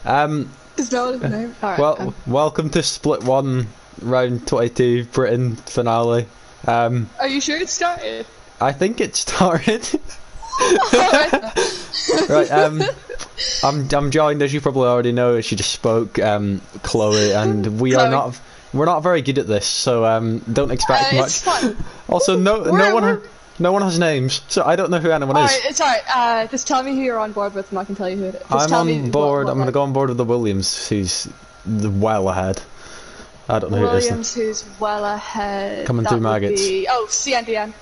Is that his name? All right, Well, welcome to Split 1, round 22, Britain finale. are you sure it started? I think it started. Right, I'm joined, as you probably already know, as you just spoke, Chloe, and we're not very good at this, so don't expect much. It's fun. Also, no one has names, so I don't know who anyone is. Alright, it's alright. Just tell me who you're on board with, and I can tell you who it is. I'm on board. I'm going to go on board with the Williams, who's well ahead. I don't know who it is. Williams, who's well ahead. Coming through maggots. Oh, CNDN.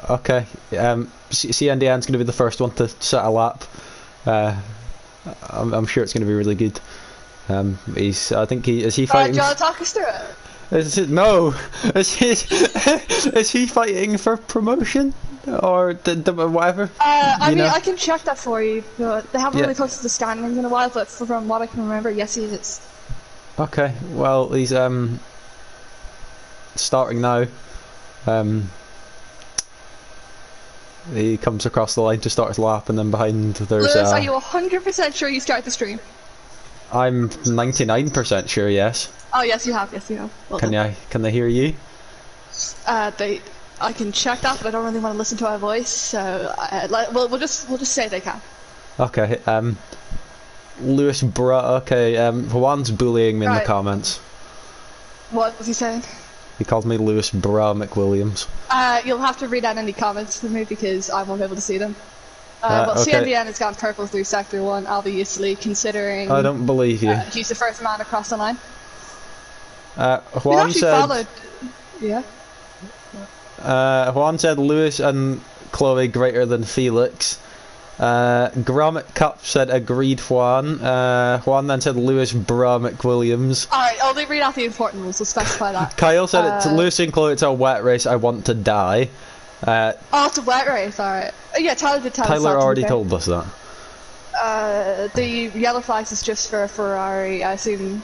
Okay. CNDN's going to be the first one to set a lap. I'm sure it's going to be really good. I think is he fighting? Do you want to talk us through it? Is he fighting for promotion or whatever? I mean, I can check that for you, but they haven't really posted the standings in a while. But from what I can remember, yes, he is. Okay, well, he's starting now. He comes across the line to start his lap, and then behind there's. Lewis, are you 100% sure you start the stream? I'm 99% sure. Yes. Oh yes, you have. Yes, you have. Well, Can they hear you? I can check that, but I don't really want to listen to our voice, so we'll just say they can. Okay. Lewis Bruh. Okay. Juan's bullying me in the comments. What was he saying? He called me Lewis Bruh McWilliams. You'll have to read out any comments for me because I won't be able to see them. Well, okay. CNDN has gone purple through Sector 1, obviously, considering... I don't believe you. He's the first man across the line. Juan said... followed... Yeah? Juan said Lewis and Chloe greater than Felix. Gromit Cup said agreed Juan. Juan then said Lewis Bruh McWilliams. Alright, only read out the important rules, we'll specify that. Kyle said it's Lewis and Chloe, it's a wet race, I want to die. Oh, it's a wet race, alright. Yeah, Tyler did tell us that. Tyler already told us that. The yellow flags is just for a Ferrari, I assume.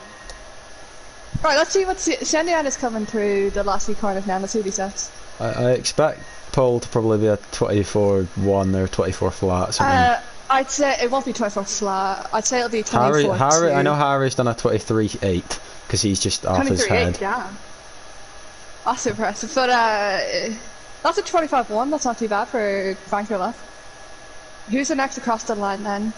Right, let's see what Sendian is coming through the last few corners now. Let's see what he says. I expect pole to probably be a 24-1 or 24 flat. Something. I'd say it won't be 24 flat. I'd say it'll be 24. Harry, I know Harry's done a 23-8 because he's just off his head. 23-8, yeah. That's impressive, but that's a 25-1. That's not too bad for Franco left. Who's the next across the line then?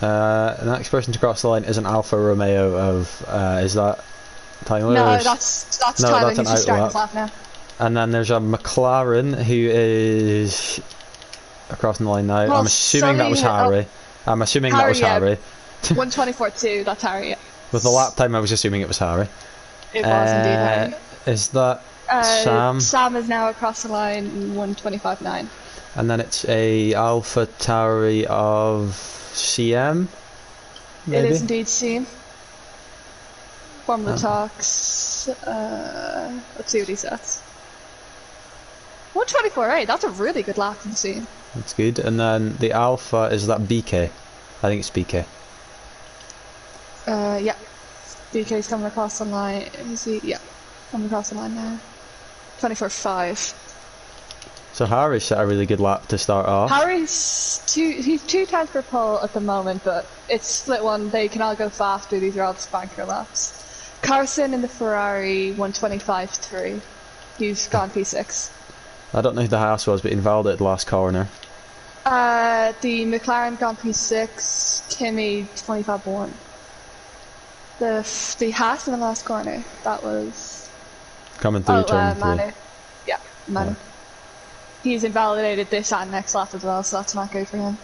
The next person to cross the line is an Alfa Romeo of, is that Tyler? No, that's Tyler, who's just starting his lap now. And then there's a McLaren who is crossing the line now. Well, I'm assuming that was Harry. I'm assuming that was Harry. 124.2, that's Harry, yeah. With the lap time I was assuming it was Harry. It was indeed Harry. Is that Sam? Sam is now across the line, 125.9. And then it's a Alpha Tauri of CM? Maybe? It is indeed CM. Formula Talks. Let's see what he says. 124.8, that's a really good lap from CM. That's good. And then the Alpha, is that BK? I think it's BK. Yeah. BK's coming across the line. Is he? Yeah. Coming across the line now. 24.5. So Harry set a really good lap to start off. Harry's he's 2 times per pole at the moment, but it's split one. They can all go faster. These are all the spanker laps. Carson in the Ferrari 125.3. He's gone P6. I don't know who the Haas was, but he invalidated the last corner. The McLaren gone P6. Timmy 25.1. The Haas in the last corner. That was coming through turn 3. Manu. Yeah, Manu. Yeah. He's invalidated this and next lap as well, so that's not good for him.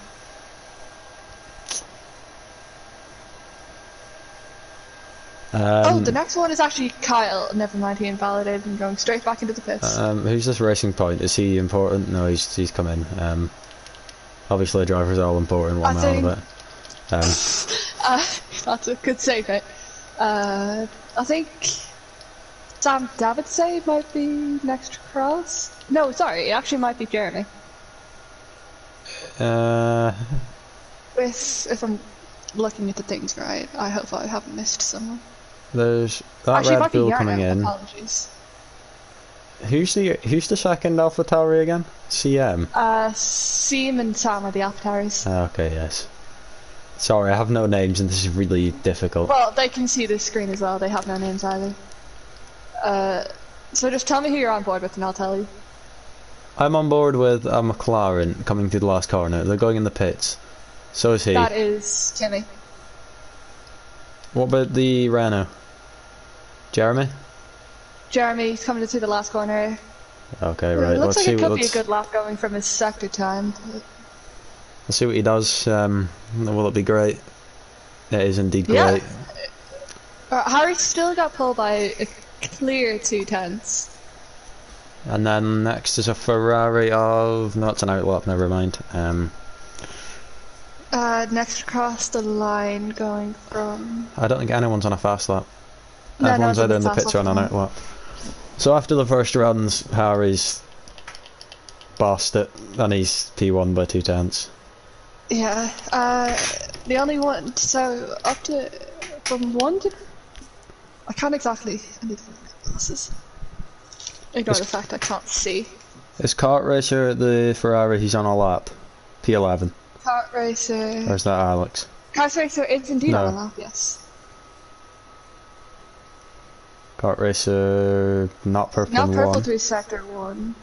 The next one is actually Kyle. Never mind, he invalidated and going straight back into the pits. Who's this Racing Point? Is he important? No, he's come in. Obviously, the drivers are all important. One out of it. That's a good save, mate. I think Sam Davidsay might be next cross. No, sorry, it actually might be Jeremy. If I'm looking at the things right, I hope I haven't missed someone. There's that actually, Red Bull coming in. Apologies. Who's the second Alpha Tauri again? CM. CM and Sam are the Alpha Tauris. Okay, yes. Sorry, I have no names and this is really difficult. Well, they can see the screen as well. They have no names either. So just tell me who you're on board with and I'll tell you. I'm on board with a McLaren coming through the last corner. They're going in the pits. So is he. That is Timmy. What about the Renault? Jeremy? Jeremy's coming through the last corner. Okay, right. It looks Let's like see it could be a good lap going from his sector time. Let's see what he does. Will it be great? It is indeed great. Harry still got pulled by a clear 2/10. And then next is a Ferrari of... No, it's an outlap, never mind. Next across the line going from... I don't think anyone's on a fast lap. No, Everyone's no, either in the pits or on an outlap. So after the first runs, Harry's bossed it, and he's P1 by 2/10. Yeah, the only one, so up to, from 1 to, I can't exactly, I need to put my glasses. Ignore the fact I can't see. Is Kart Racer the Ferrari he's on a lap? P11. Kart Racer... Or is that Alex? Kart Racer is indeed No. on a lap, yes. Kart Racer, not purple Not in purple 1. through sector 1.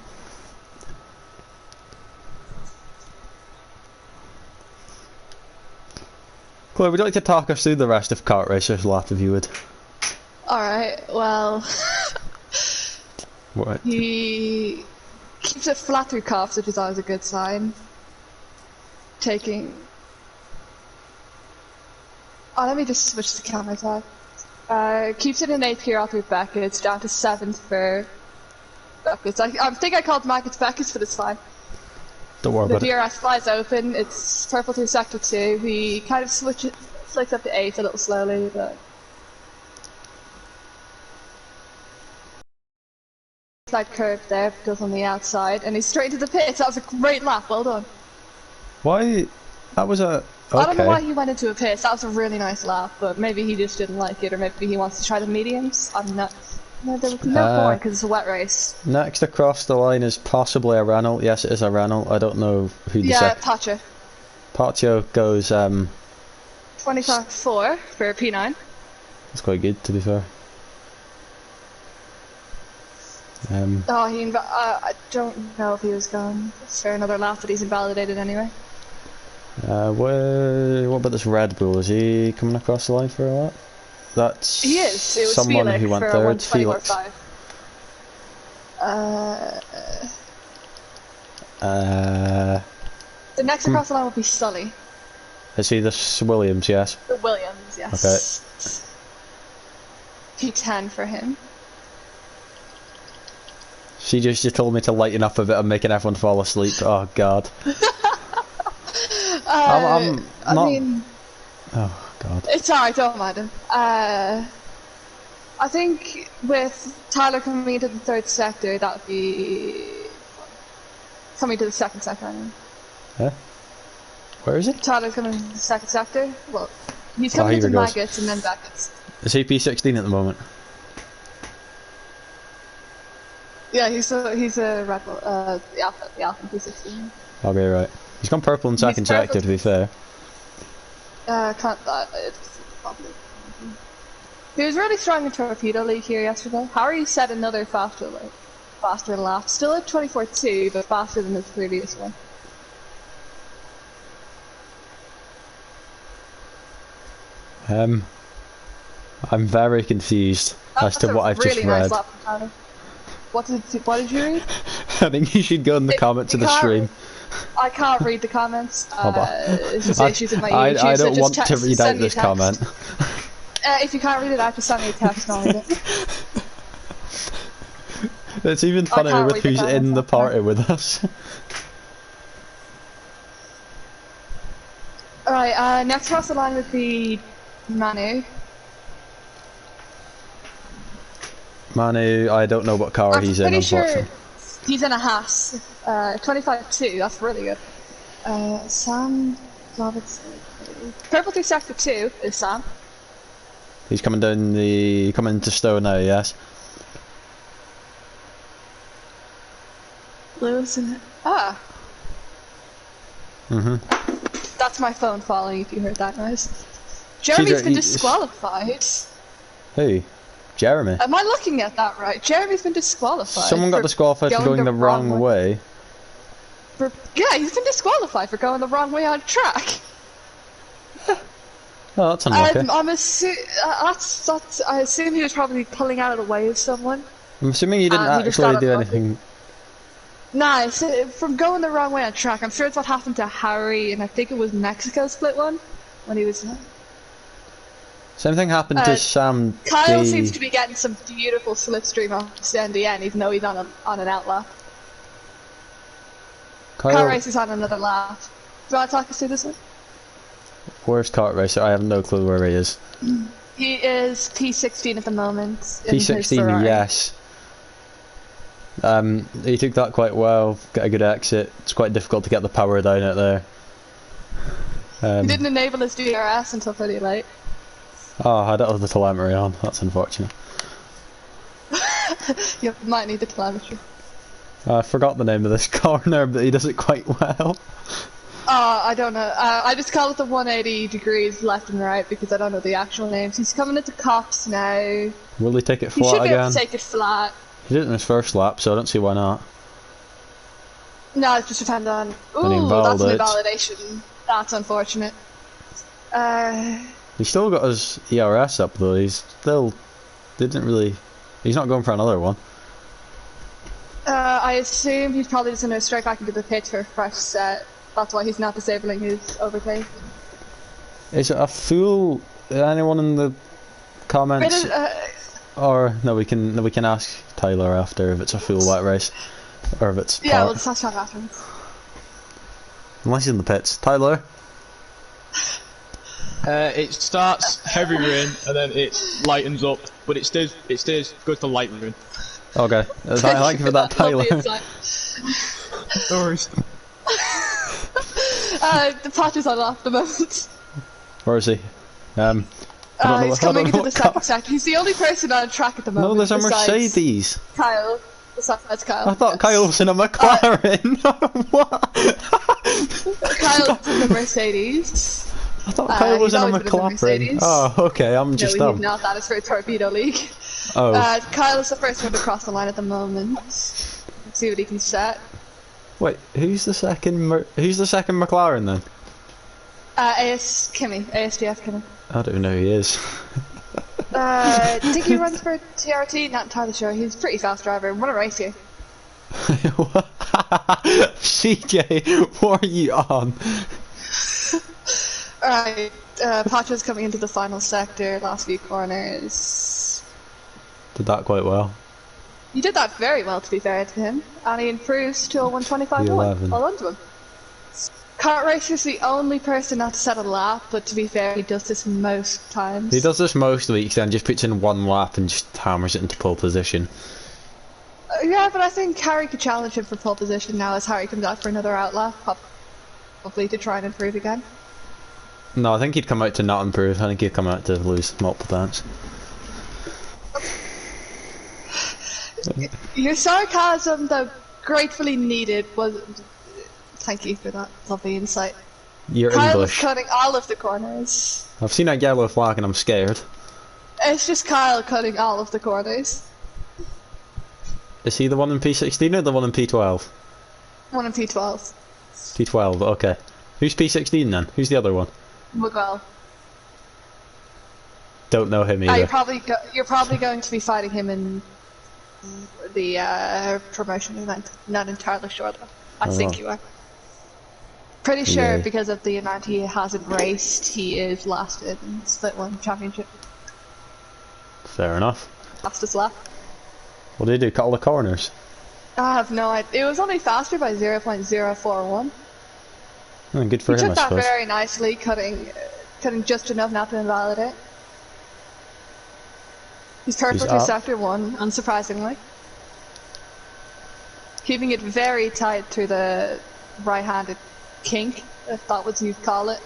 Chloe, would you like to talk us through the rest of Kart Racer's lap if you would? Alright, well... What? He keeps it flat through cuffs, which is always a good sign. Taking... Oh, let me just switch the camera tab. Keeps it in 8th gear all through Beckett's, down to 7th for Beckett's. I think I called Beckett's, but it's fine. Don't worry about The it. DRS flies open, it's purple through sector 2. He kind of flicks up to 8th a little slowly, but... Side curve there, goes on the outside, and he's straight to the pits. That was a great lap, well done. Why? That was a... Okay. I don't know why he went into a pit. That was a really nice lap, but maybe he just didn't like it, or maybe he wants to try the mediums. I'm not... No, there was no point, because it's a wet race. Next across the line is possibly a Renault. Yes, it is a Renault. I don't know who the Yeah, Pacha. Paccio goes... 25-4 for P9. That's quite good, to be fair. I don't know if he was going for another lap, but he's invalidated anyway. What about this Red Bull? Is he coming across the line for a lap? That's He is. It was someone Felix who went for third. Felix. 1:25. The next across the line will be Sully. Is he this Williams? Yes. The Williams, yes. Okay. P10 for him. She just told me to lighten up a bit. I'm making everyone fall asleep. Oh God. I'm not... I mean... Oh God. It's alright, don't mind him. I think with Tyler coming into the third sector, that would be... Coming to the second sector, I mean. Huh? Where is it? Tyler's coming to the second sector. Well, he's coming into Maggots and then Beckett's. Is he P16 at the moment? Yeah, he's a Red Bull, the Alpha P16. Okay, right. He's gone purple in second sector, to be fair. He was really strong in Torpedo League here yesterday. Harry set another faster lap. Still at 24.2, but faster than his previous one. I'm very confused as to what I've really just nice read. Lap from Tyler. What did you read? I think you should go in the comments of the stream. I can't read the comments. It's just issues with my I YouTube. don't want to read out this comment. If you can't read it, I have to send me a text and I'll read it. It's even funnier with who's in the party with us. Alright, next across the line would be Manu. Manu, I don't know what car he's in, unfortunately. Sure he's in a Haas. 25.2, that's really good. Sam Robertson. Purple through sector 2 is Sam. He's coming to Stowe now, yes? Lewis and... That's that's my phone falling if you heard that noise. Jeremy's been disqualified. Who? Jeremy? Am I looking at that right? Jeremy's been disqualified. Someone got disqualified for going the wrong way. Yeah, he's been disqualified for going the wrong way on track. Oh, that's unlucky. I assume he was probably pulling out of the way of someone. I'm assuming he didn't actually do anything. Nah, from going the wrong way on track. I'm sure it's what happened to Harry, and I think it was Mexico split one when he was. Same thing happened to Sam. Kyle seems to be getting some beautiful slipstream off NDN, even though he's on an outlap. Kart Racer's on another lap. Do you want to talk us through this one? Where's Kart Racer? I have no clue where he is. He is P16 at the moment. P16, yes. He took that quite well, got a good exit. It's quite difficult to get the power down out there. He didn't enable his DRS until pretty late. Oh, I don't have the telemetry on, that's unfortunate. You might need the telemetry. I forgot the name of this corner, but he does it quite well. I don't know. I just call it the 180 degrees left and right because I don't know the actual names. He's coming into Cops now. Will he take it flat again? He should be able to take it flat. He did it in his first lap, so I don't see why not. No, it just depends on... Ooh, that's an invalidation. That's unfortunate. He's still got his ERS up though, he's not going for another one. I assume he's probably just going to straight back into the pit for a fresh set. That's why he's not disabling his overtake. Is it a full... anyone in the comments... or no, we can ask Tyler after if it's a full wet race. Or if it's yeah, we'll just ask what happens. Unless he's in the pits. Tyler? It starts heavy rain and then it lightens up, but it stays good for light rain. Okay, thank you for that, Tyler. No worries. The patch is on off the moment. Where is he? He's coming into the second sector. He's the only person on track at the moment. No, there's a Mercedes. Kyle. Besides Kyle. I thought Kyle was in a McLaren. What? Kyle's in the Mercedes. I thought Kyle was in a McLaren. Oh, okay, I'm just dumb. No, he's not. That is for Torpedo League. Oh. Kyle is the first one to cross the line at the moment. Let's see what he can set. Wait, who's the second McLaren then? ASDF Kimmy. I don't know who he is. I think he runs for TRT, not entirely sure. He's a pretty fast driver. What a race here. CJ, what are you on? Alright, Pacho's coming into the final sector, last few corners. Did that quite well. You did that very well, to be fair to him. And he improves to a 125.1. Well done to him. Kart Racer's the only person not to set a lap, but to be fair, he does this most times. He does this most weeks, then just puts in one lap and just hammers it into pole position. Yeah, but I think Harry could challenge him for pole position now as Harry comes out for another outlap, probably to try and improve again. No, I think he'd come out to not improve. I think he'd come out to lose multiple times. Your sarcasm, though gratefully needed, was... Thank you for that lovely insight. You're Kyle English. is cutting all of the corners. I've seen that yellow flag and I'm scared. It's just Kyle cutting all of the corners. Is he the one in P16 or the one in P12? One in P12. P12, okay. Who's P16 then? Who's the other one? Miguel. Don't know him either. You're probably going to be fighting him in the promotion event. Not entirely sure though. I think you are. Pretty sure because of the amount he hasn't raced, he is last in Split 1 Championship. Fair enough. Fastest lap. What did he do? Cut all the corners? I have no idea. It was only faster by 0.041. Oh, good for him, I suppose. He took that very nicely, cutting just enough not to invalidate. He's perfect for sector 1, unsurprisingly. Keeping it very tight through the right-handed kink, if that was you'd call it.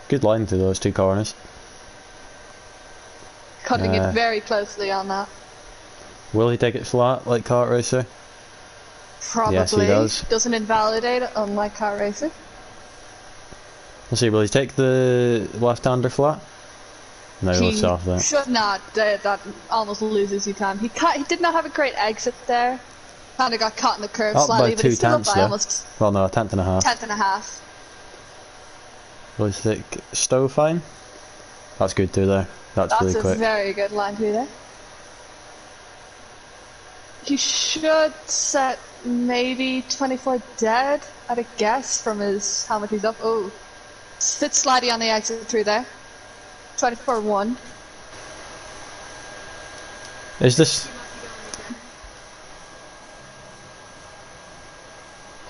Good line through those two corners. Cutting it very closely on that. Will he take it flat like Kart Racer? Probably. Yes, he does. Doesn't invalidate it, unlike Kart Racer. Let's see, will he take the left-hander flat? No, he lifts off that. Should not. That almost loses you time. He did not have a great exit there. Kind of got caught in the curve slightly, but it's still up by almost... Well, no, a tenth and a half. Tenth and a half. Will he take Stowe fine? That's good through there. That's really quick. That's a very good line through there. He should set maybe 24 dead, at a guess, from his how much he's up. Oh, bit slidey on the exit through there. 24-1. Is this...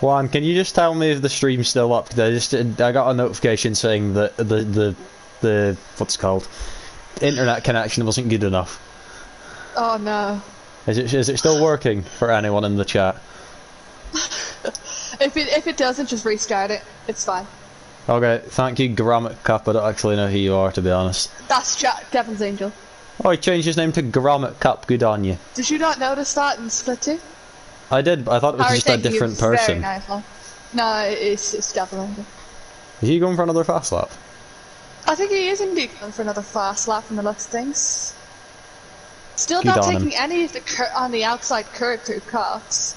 Juan, can you just tell me if the stream's still up? I got a notification saying that the what's it called? Internet connection wasn't good enough. Oh no. Is it still working for anyone in the chat? If it doesn't, just restart it. It's fine. Okay, thank you, Grommet Cup. I don't actually know who you are, to be honest. That's Devin's Angel. Oh, he changed his name to Grommet Cup. Good on you. Did you not notice that in Split 2? I did, but I thought it was just a different person. Very nice. No, it's Devin's Angel. Is he going for another fast lap? I think he is indeed going for another fast lap from the looks of things. Still Good not on taking him. any of the on the outside curve through Cox.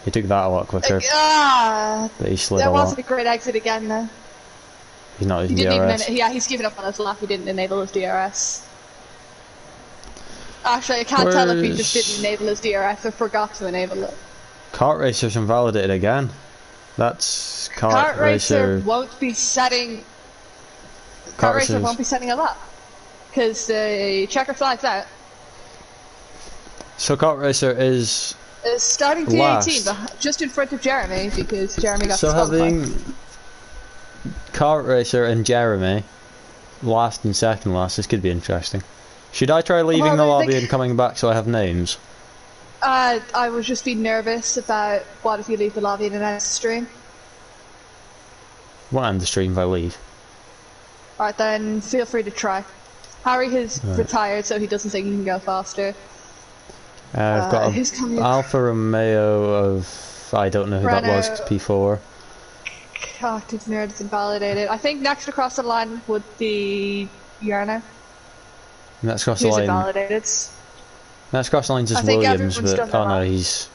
He took that a lot quicker. But he slid a that lot. wasn't a great exit again though. He's not using DRS. He's given up on his lap. He didn't enable his DRS. Actually, I can't tell if he just didn't enable his DRS or forgot to enable it. Kart Racer's invalidated again. That's Kart Racer won't be setting. Kart Racer won't be setting a lap because the checker flag's out. So Kart Racer is starting P18, but just in front of Jeremy because Jeremy got having Kart Racer and Jeremy last and second last. This could be interesting. Should I try leaving the lobby and coming back so I have names? I would just be nervous about what if you leave the lobby and then end the stream. What end the stream if I leave? Alright then, feel free to try. Harry has retired so he doesn't think he can go faster. I've got Alfa Romeo of... I don't know who that was, P4. Active Nerd is invalidated. I think next across the line would be Yarno. Next across the line. Invalidated. Next across the line's is Williams, but oh no, he's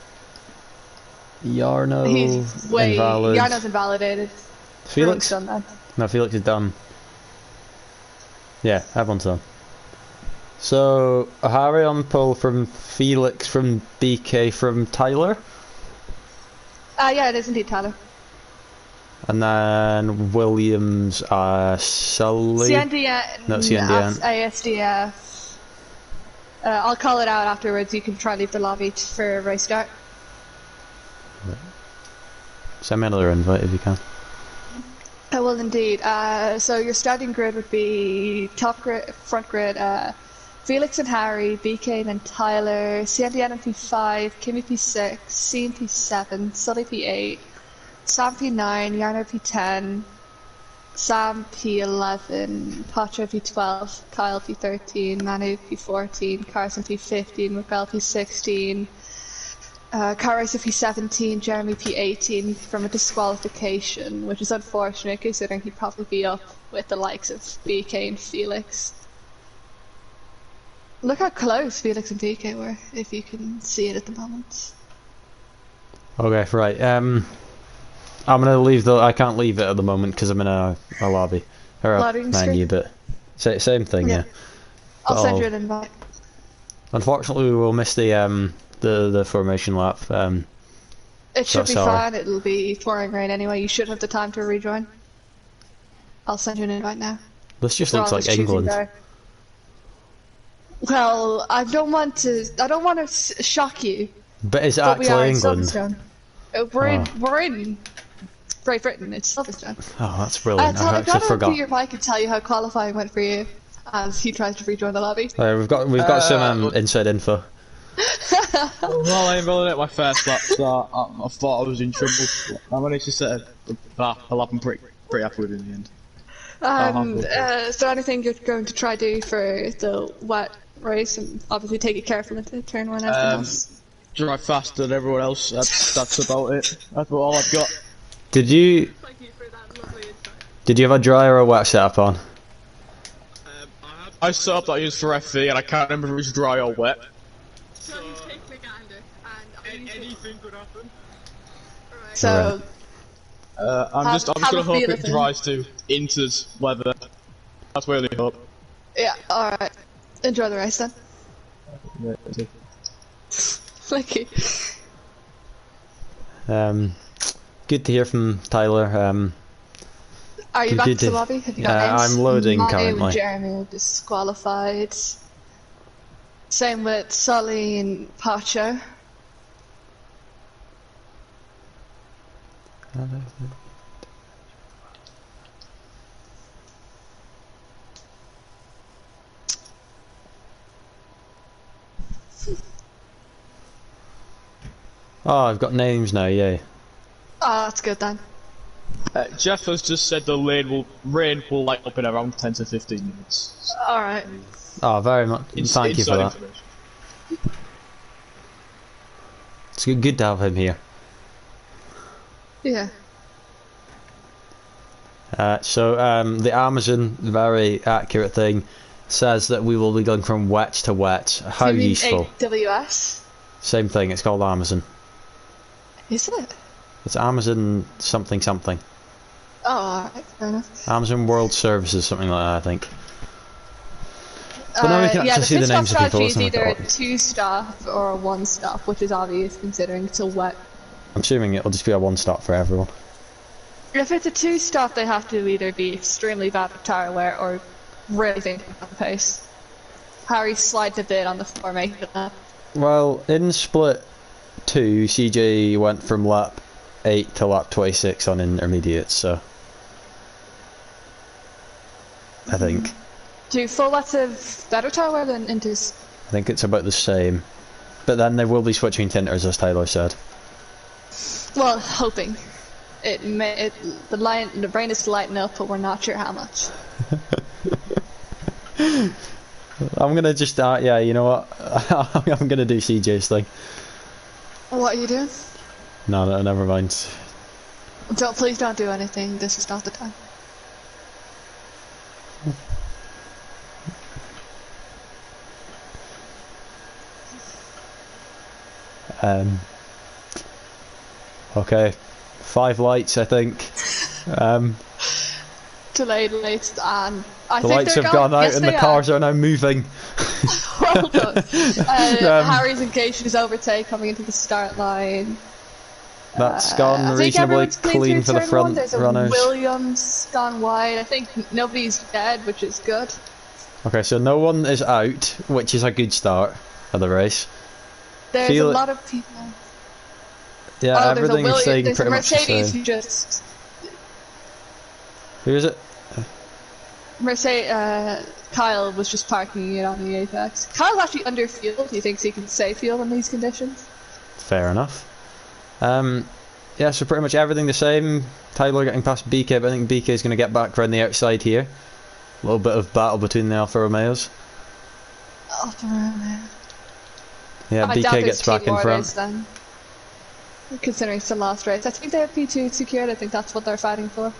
Yarno. He's invalid. Yarno's invalidated. Felix? Done that. No, Felix is done. Yeah, everyone's done. So Harry on pole from Felix, from BK, from Tyler. Yeah, it is indeed Tyler. And then Williams, Sully. CNDN. No, CNDN. ASDF. I'll call it out afterwards. You can try and leave the lobby for a race start. Send me another invite if you can. I will indeed. So your starting grid would be top grid, front grid, Felix and Harry, BK and then Tyler, CNDN and P5, Kimmy P6, C and P7, Sully P8, Sam P9, Yarno P10, Sam P11, Pacho P12, Kyle P13, Manu P14, Carson P15, Miguel P16, Karaisa P17, Jeremy P18 from a disqualification, which is unfortunate considering he'd probably be up with the likes of BK and Felix. Look how close Felix and BK were, if you can see it at the moment. Okay, right. I'm gonna leave the. I can't leave it at the moment because I'm in a lobby or a menu, but same thing, yeah. I'll send you an invite. Unfortunately, we will miss the formation lap. It should be fine. It'll be pouring rain anyway. You should have the time to rejoin. I'll send you an invite now. This just looks like England. Well, I don't want to shock you. But it's actually England. We're in Great Britain. It's Silverstone. Oh, that's brilliant. I actually forgot. I'll your mic and tell you how qualifying went for you as he tries to rejoin the lobby. We've got some inside info. Well, I invalidated my first lap, so I thought I was in trouble. I managed to set a lap I'm pretty happy with in the end. Is there anything you're going to try to do for the wet race, and obviously take it careful into turn one as the drive faster than everyone else. That's about it. That's all I've got. Did you? Thank you for that lovely insight. Did you have a dry or a wet setup on? I set up that I used for FV, and I can't remember if it was dry or wet. So you take the gander, and anything could happen. Right. So. I'm just gonna hope it dries to Inter's weather. That's where they hope. Yeah. All right. Enjoy the race then. Yeah, Thank you. Good to hear from Tyler. Are you back to the lobby? Have you got names? I'm loading Manu currently. and Jeremy are disqualified. Same with Sully and Pacho. Oh, I've got names now, yay. Oh, that's good then. Jeff has just said the rain will light up in around 10 to 15 minutes. Alright. Oh, very much. Thank you for that. It's good to have him here. Yeah. The Amazon, very accurate thing, says that we will be going from wet to wet. How Do you mean useful. AWS? Same thing, it's called Amazon. Is it? It's Amazon something something. Oh, alright, fair enough. Amazon World Services, something like that, I think. But now we can actually see the names of people. Is either a 2-stop or a 1-stop, which is obvious considering it's a wet. I'm assuming it'll just be a 1-stop for everyone. If it's a 2-stop, they have to either be extremely bad at tire wear or really thinking on the pace. Harry slid a bit on the floor making that. Well, in split 2, CJ went from lap 8 to lap 26 on intermediates, so I think. Do full lots of better tire wear than inters? I think it's about the same. But then they will be switching to inters, as Tyler said. Well, hoping. The brain is lighting up, but we're not sure how much. I'm gonna just yeah, you know what? I'm gonna do CJ's thing. What are you doing? No, never mind. Please don't do anything. This is not the time. Okay, 5 lights, I think. Delayed lights, and I the think lights they're have going. gone out Yes, and the cars are now moving. Well done. Harry's engaged in his overtake coming into the start line. That's gone reasonably clean for the front There's runners. Williams gone wide. I think nobody's dead, which is good. Okay, so no one is out, which is a good start of the race. There's a lot of people. Yeah, everything's staying pretty much the Mercedes same. who just. Who is it? Kyle was just parking it on the apex. Kyle's actually under fuel. He thinks he can save fuel in these conditions. Fair enough. Yeah, so pretty much everything the same. Tyler getting past BK, but I think BK is going to get back around the outside here. A little bit of battle between the Alfa Romeos. Alfa Romeo. Yeah, BK gets back in front. Then, considering it's the last race. I think they have P2 secured. I think that's what they're fighting for.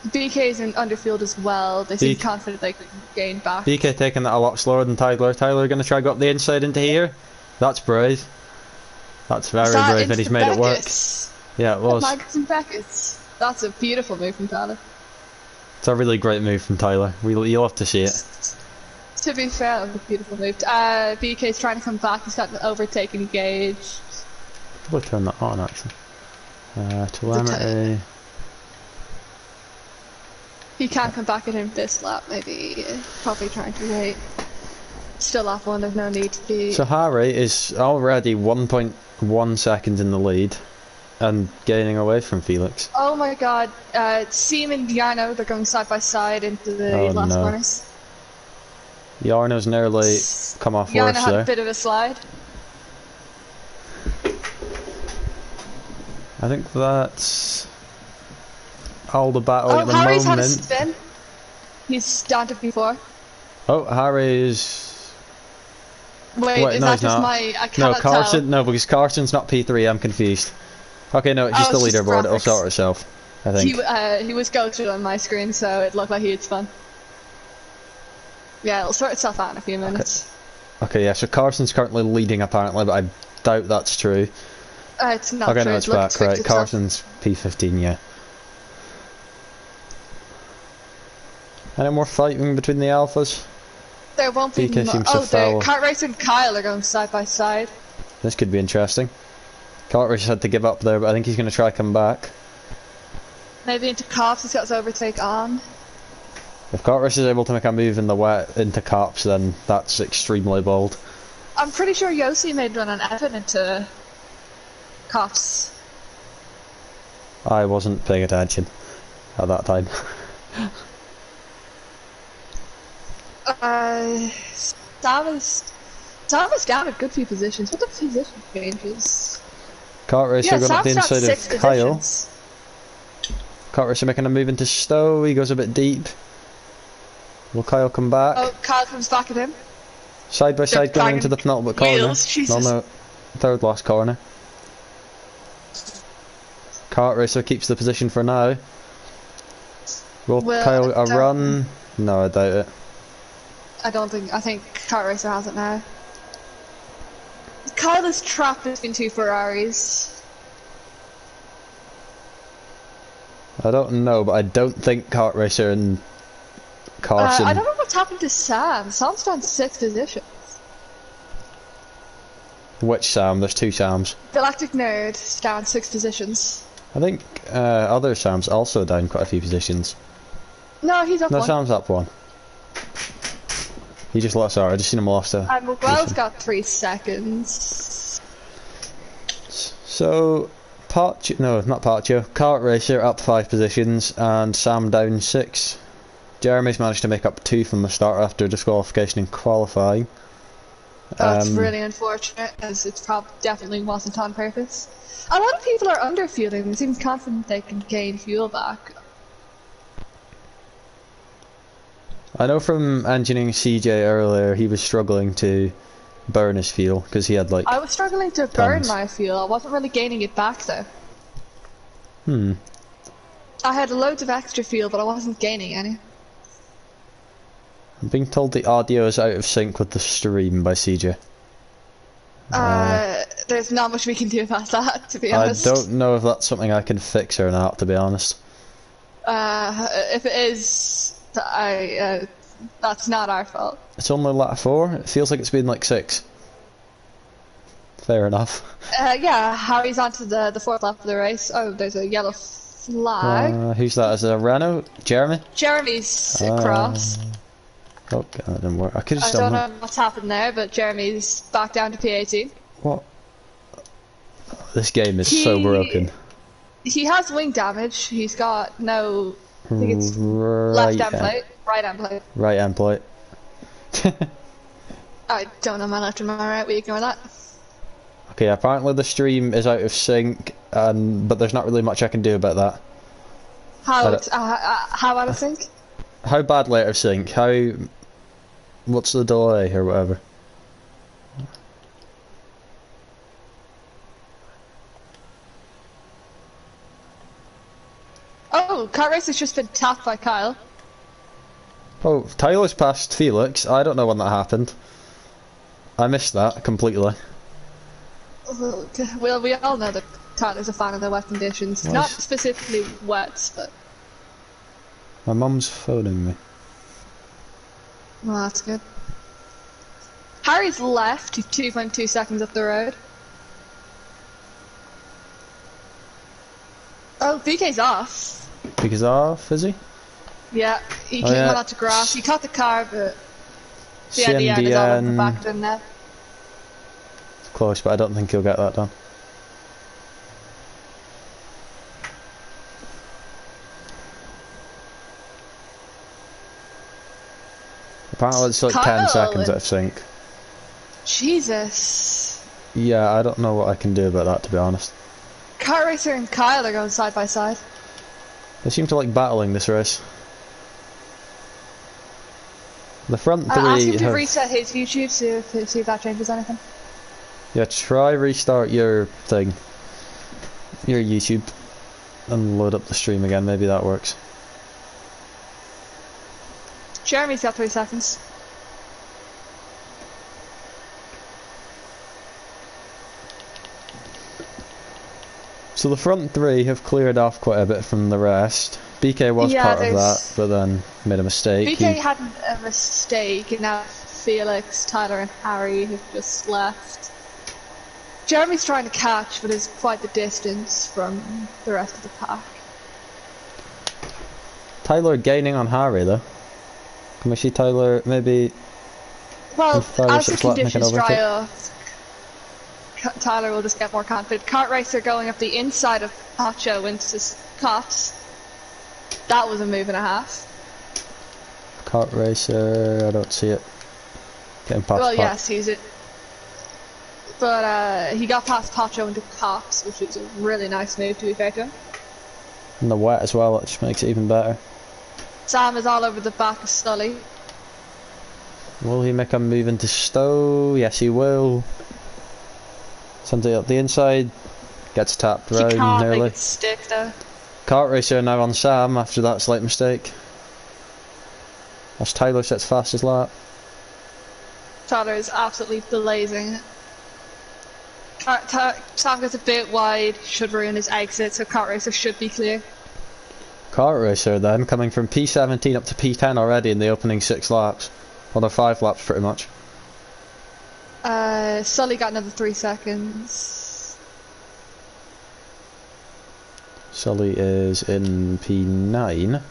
BK's in underfield as well. They seem confident they can gain back. BK taking that a lot slower than Tyler. Tyler going to try to go up the inside into here. That's brave. That's very brave, and he's made it work. Yeah, it was. That's a beautiful move from Tyler. It's a really great move from Tyler. You'll have to see it. To be fair, it was a beautiful move. BK's trying to come back. He's got an overtake engaged. We'll turn that on actually. Telemetry. He can't come back at him this lap, maybe. Probably trying to wait. Still off one, there's no need to be. So Harry is already 1.1 seconds in the lead and gaining away from Felix. Oh my god, Seam and Yarno, they're going side by side into the last corners. Yarno's nearly come off Yarno worse had there. a bit of a slide. I think that's all the battle at the Harry's moment. had a spin. He's down to P4. Oh, Harry's Wait, is no, that he's just not. my... I No, cannot Carson. tell. No, because Carson's not P3. I'm confused. Okay, no, it's just the it's just leaderboard. It'll graphics. sort itself. I think. He was ghosted on my screen, so it looked like he had spun. Yeah, it'll sort itself out in a few minutes. Okay, yeah. So Carson's currently leading apparently, but I doubt that's true. It's not Okay, true. no, it's back. Right, itself. Carson's P15. Yeah. Any more fighting between the alphas? There won't be. VK seems to foul. Kart Racer and Kyle are going side by side. This could be interesting. Kart Racer's had to give up there, but I think he's going to try come back. Maybe into cops. He's got his overtake on. If Kart Racer's able to make a move in the wet into cops, then that's extremely bold. I'm pretty sure Yossi made run on Evan into cops. I wasn't paying attention at that time. Sam is down at good few positions. What the position changes? Kart Racer going up the inside of Kyle. Positions. Kart Racer making a move into Stowe. He goes a bit deep. Will Kyle come back? Oh, Kyle comes back at him. Side by side going into the penultimate corner. No, third last corner. Kart Racer keeps the position for now. Will Kyle get a run? No, I doubt it. I think Kart Racer has it now. Kyle is trapped between two Ferraris. I don't know, but I don't think Kart Racer and Carson... I don't know what's happened to Sam. Sam's down 6 positions. Which Sam? There's 2 Sams. Galactic Nerd is down 6 positions. I think other Sam's also down quite a few positions. No, he's up 1. No, Sam's up 1. He just lost. Sorry, I just seen him lost. And McGuell's got 3 seconds. So, not Pacho. Kart Racer up 5 positions, and Sam down 6. Jeremy's managed to make up 2 from the start after disqualification in qualifying. That's really unfortunate, as it definitely wasn't on purpose. A lot of people are underfueling. They seem confident they can gain fuel back. I know from engineering CJ earlier, he was struggling to burn his fuel because he had like. I was struggling to burn my fuel. I wasn't really gaining it back though. I had loads of extra fuel, but I wasn't gaining any. I'm being told the audio is out of sync with the stream by CJ. There's not much we can do about that, to be honest. I don't know if that's something I can fix or not, to be honest. If it is, that's not our fault. It's only lap 4. It feels like it's been like 6. Fair enough. Yeah, Harry's onto the 4th lap of the race. Oh, there's a yellow flag. Who's that? Is it a Renault? Jeremy? Jeremy's across. Oh god, that didn't work. I could have I don't know what's happened there, but Jeremy's back down to P18. What? This game is so broken. He has wing damage. He's got no... I think it's left end plate. Right end plate. Right end plate. I don't know my left and my right, we ignore that. Okay, apparently the stream is out of sync, but there's not really much I can do about that. How out of sync? How badly out of sync? What's the delay or whatever? Oh, Kart Race has just been tapped by Kyle. Oh, Tyler's passed Felix. I don't know when that happened. I missed that completely. Well, we all know that Tyler's a fan of the wet conditions. Not specifically wet, but... My mum's phoning me. Well, that's good. Harry's left, he's 2.2 seconds up the road. Oh, BK's off. BK's off, is he? Yeah, he came on to grass. He caught the car, but the end is all over the back of him now. Close, but I don't think he'll get that done. Apparently it's like 10 seconds out of sync. Jesus. Yeah, I don't know what I can do about that, to be honest. Kart Racer and Kyle are going side by side. They seem to like battling this race. The front three ask him to have... reset his YouTube, see if that changes anything. Yeah, try restart your thing. Your YouTube. And load up the stream again, maybe that works. Jeremy's got 3 seconds. So the front three have cleared off quite a bit from the rest. BK was part of that, but then made a mistake. BK had a mistake, and now Felix, Tyler and Harry have just left. Jeremy's trying to catch, but is quite the distance from the rest of the pack. Tyler gaining on Harry though. Can we see Tyler maybe... Well, as the conditions dry up, Tyler will just get more confident. Kart Racer going up the inside of Pacho into Cops. That was a move and a half. Kart Racer, I don't see it. Getting past Well, yes, he's it. But he got past Pacho into Cops, which is a really nice move to be fair to him. And the wet as well, which makes it even better. Sam is all over the back of Sully. Will he make a move into Stowe? Yes, he will. Something up the inside. Gets tapped round He can't nearly. make it stick though. Kart Racer now on Sam after that slight mistake. As Tyler sets fastest lap. Tyler is absolutely blazing. Sam goes a bit wide, should ruin his exit, so Kart Racer should be clear. Kart Racer then, coming from P17 up to P10 already in the opening 6 laps. Well, they're 5 laps pretty much. Sully got another 3 seconds. Sully is in P9.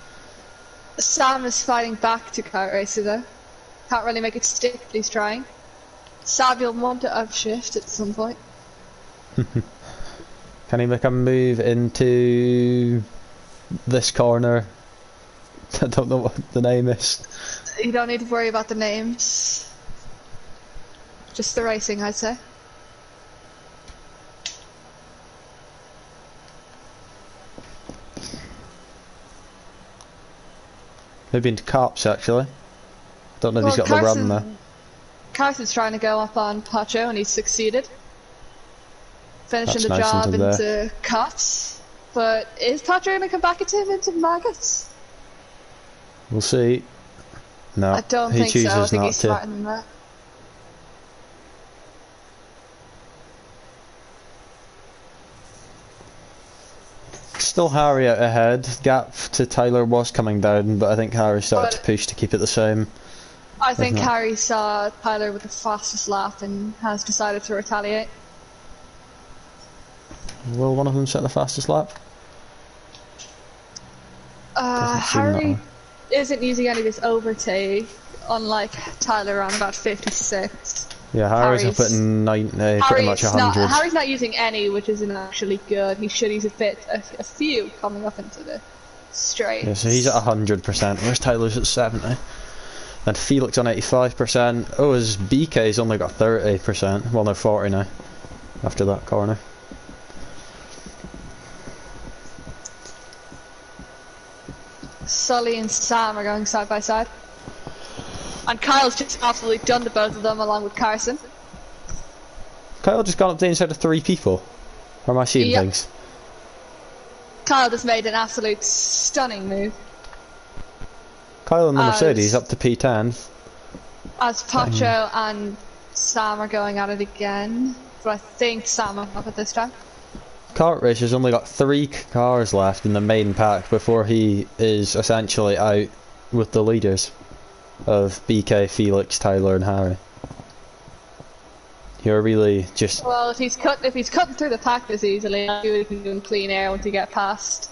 Sam is fighting back to Kart Racer though. Can't really make it stick, but he's trying. Sam will want to upshift at some point. Can he make a move into this corner? I don't know what the name is. You don't need to worry about the names. Just the racing, I'd say. Maybe into Cops actually. Don't know if he's got the run there. Carson's trying to go up on Pacho and he's succeeded. Finishing That's the nice job into into Cops. But is Pacho going to come back into him into Maggots? We'll see. No, I don't he think chooses so. I think not he's to. smarter than that. Still Harry out ahead. Gap to Tyler was coming down, but I think Harry started to push to keep it the same. I think Harry saw Tyler with the fastest lap and has decided to retaliate. Will one of them set the fastest lap? Harry isn't using any of his overtake, unlike Tyler around about 56. Yeah, Harry's up at 90, pretty much 100. Harry's not using any, which isn't actually good. He should use a few coming up into the straight. Yeah, so he's at 100%, whereas Tyler's at 70. Then Felix on 85%. Oh, his BK's only got 30%. Well, no, 40 now, after that corner. Sully and Sam are going side by side. And Kyle's just absolutely done to both of them along with Carson. Kyle just gone up the inside of 3 people. Or am I seeing things? Kyle just made an absolute stunning move. Kyle and the Mercedes up to P10. As Pacho and Sam are going at it again. But I think Sam will up at this time. Kart Racer's only got 3 cars left in the main pack before he is essentially out with the leaders of BK, Felix, Tyler and Harry. You're really just... Well, if he's cutting through the pack this easily, he can do in clean air once he get past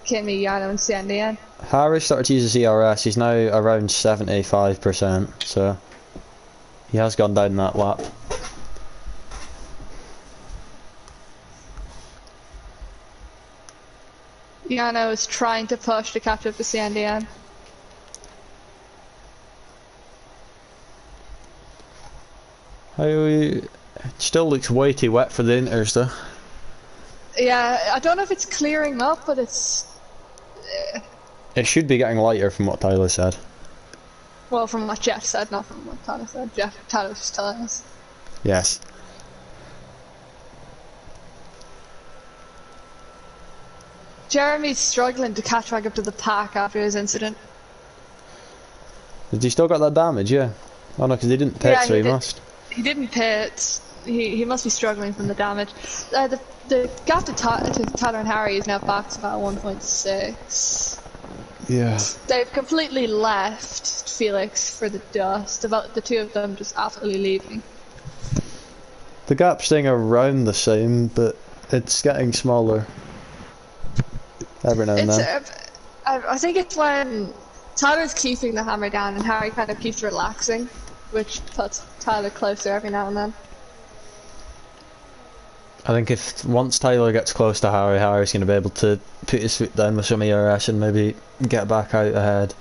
Kimmy, Yano and CNDN. Harry started to use his ERS, he's now around 75%, so he has gone down that lap. Yano is trying to push to catch up to CNDN. It still looks way too wet for the inters though. Yeah, I don't know if it's clearing up, but it's... It should be getting lighter from what Tyler said. Well, from what Jeff said, not from what Tyler said. Tyler was just telling us. Yes. Jeremy's struggling to catch back up to the pack after his incident. Has he still got that damage? Yeah. Oh no, because he didn't pit, so he must. He didn't pit. He must be struggling from the damage. The gap to Tyler and Harry is now back to about 1.6. Yeah. They've completely left Felix for the dust. About the two of them just absolutely leaving. The gap's staying around the same, but it's getting smaller. Every now and then. I think it's when Tyler's keeping the hammer down and Harry kind of keeps relaxing, which puts Tyler closer every now and then. I think if once Tyler gets close to Harry, Harry's going to be able to put his foot down with some ERS and maybe get back out ahead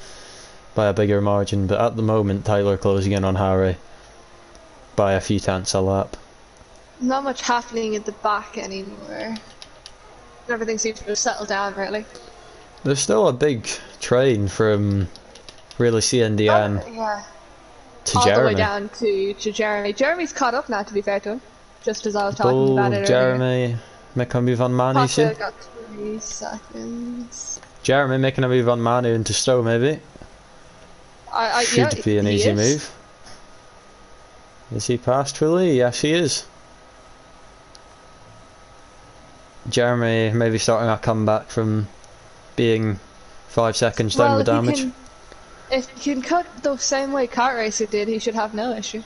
by a bigger margin. But at the moment, Tyler closing in on Harry by a few tenths a lap. Not much happening at the back anymore. Everything seems to have settled down, really. There's still a big train from really CNDN to all Jeremy. All the way down to Jeremy. Jeremy's caught up now, to be fair to him. Just as I was talking about it Jeremy earlier. make a move on Manu soon. Got 3 seconds. Jeremy making a move on Manu into Stowe, maybe. Should be an easy move. Is he past Willie? Yes, he is. Jeremy maybe starting a comeback from being 5 seconds down with damage. If he can cut the same way Kart Racer did, he should have no issue.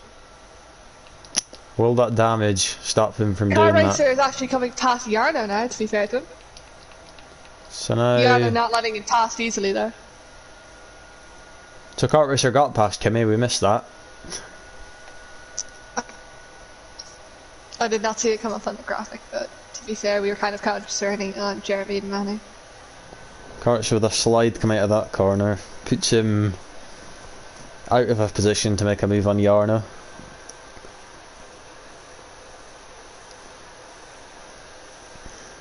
Will that damage stop him from doing that? Kart Racer is actually coming past Yarno now, to be fair to him. So now... Yarno not letting him past easily though. So Kart Racer got past Kimmy, we missed that. I did not see it come up on the graphic, but to be fair, we were kind of concerning on Jeremy and Manu. Kart Racer with a slide coming out of that corner, puts him out of a position to make a move on Yarno.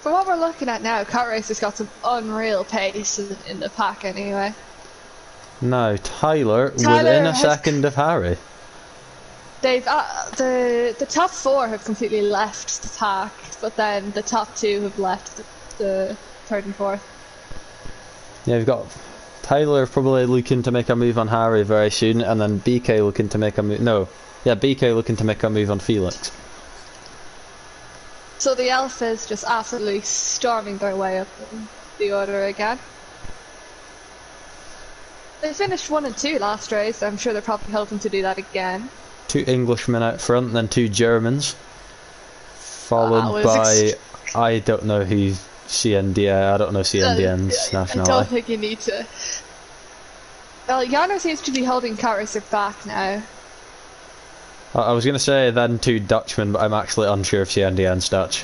From what we're looking at now, Kart Racer's got some unreal pace in the pack anyway. No, Tyler within a second of Harry. They've the top 4 have completely left the pack, but then the top 2 have left the 3rd and 4th. Yeah, we've got Tyler probably looking to make a move on Harry very soon, and then BK looking to make a move. No, yeah, BK looking to make a move on Felix. So the Alphas just absolutely storming their way up the order again. They finished 1 and 2 last race. I'm sure they're probably hoping to do that again. 2 Englishmen out front, and then 2 Germans, followed by I don't know who CNDN. I don't know CNDN's nationality. I don't think you need to. Well, Yarno seems to be holding Kart Racer back now. I was going to say then 2 Dutchmen, but I'm actually unsure if CNDN's Dutch.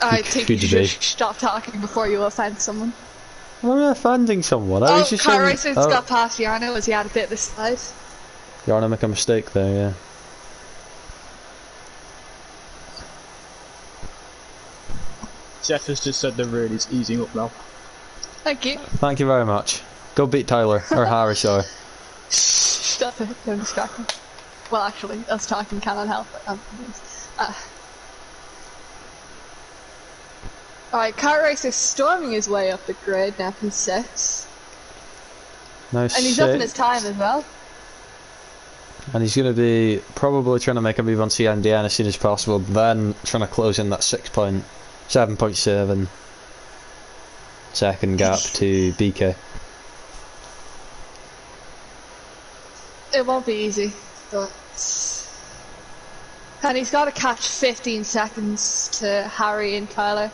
I think you should stop talking before you offend someone. I'm not offending someone. I was just Kart Racer's got past Yarno as he had a bit of a slide. Yarno make a mistake there, yeah. Jeff has just said the road is easing up now. Thank you. Thank you very much. Go beat Tyler, or Harry, sorry. Stop it, don't distract me. Well, actually, us talking cannot help it. Alright, Kart Racer storming his way up the grid, now from 6. Nice. And he's up in his time as well. And he's going to be probably trying to make a move on CNDN as soon as possible, then trying to close in that 7.7 second gap to BK. It won't be easy, but... And he's got to catch 15 seconds to Harry and Tyler.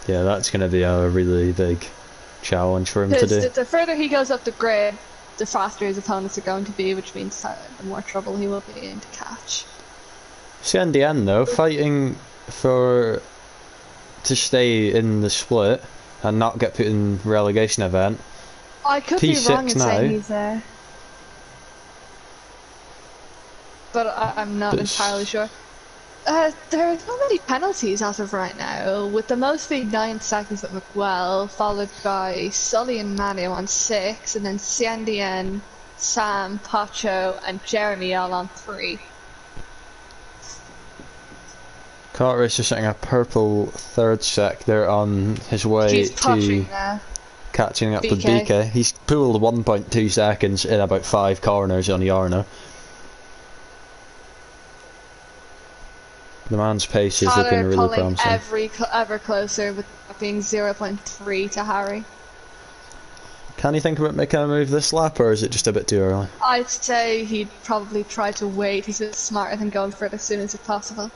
Yeah, that's going to be a really big challenge for him to do. The further he goes up the grid, the faster his opponents are going to be, which means the more trouble he will be in to catch. CNDN though, fighting to stay in the split and not get put in relegation event. I could be wrong in saying he's there, but I'm not entirely sure. There are not many penalties as of right now, with the most being 9 seconds at McWell, followed by Sully and Manu on 6, and then Ciandian, Sam, Pacho, and Jeremy all on 3. Cartwright's just setting a purple third sec. They're on his way to catching up with BK. He's pulled 1.2 seconds in about 5 corners on Yarno. The man's pace is looking really promising. Ever closer, with being 0.3 to Harry. Can you think about making a move this lap, or is it just a bit too early? I'd say he'd probably try to wait. He's a bit smarter than going for it as soon as it's possible.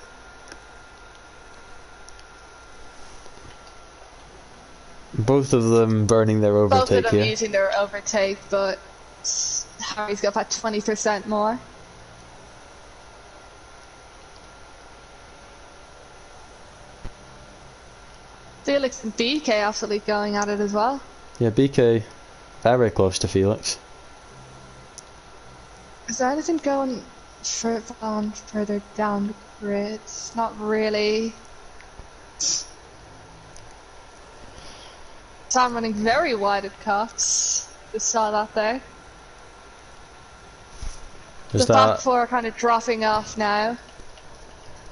Both of them burning their overtake. Both of them using their overtake, but Harry's got about 20% more. Felix and BK absolutely going at it as well. Yeah, BK very close to Felix. Is there anything going further down the grid? Not really. Sam running very wide at Cox. Just saw that there. The back four are kind of dropping off now.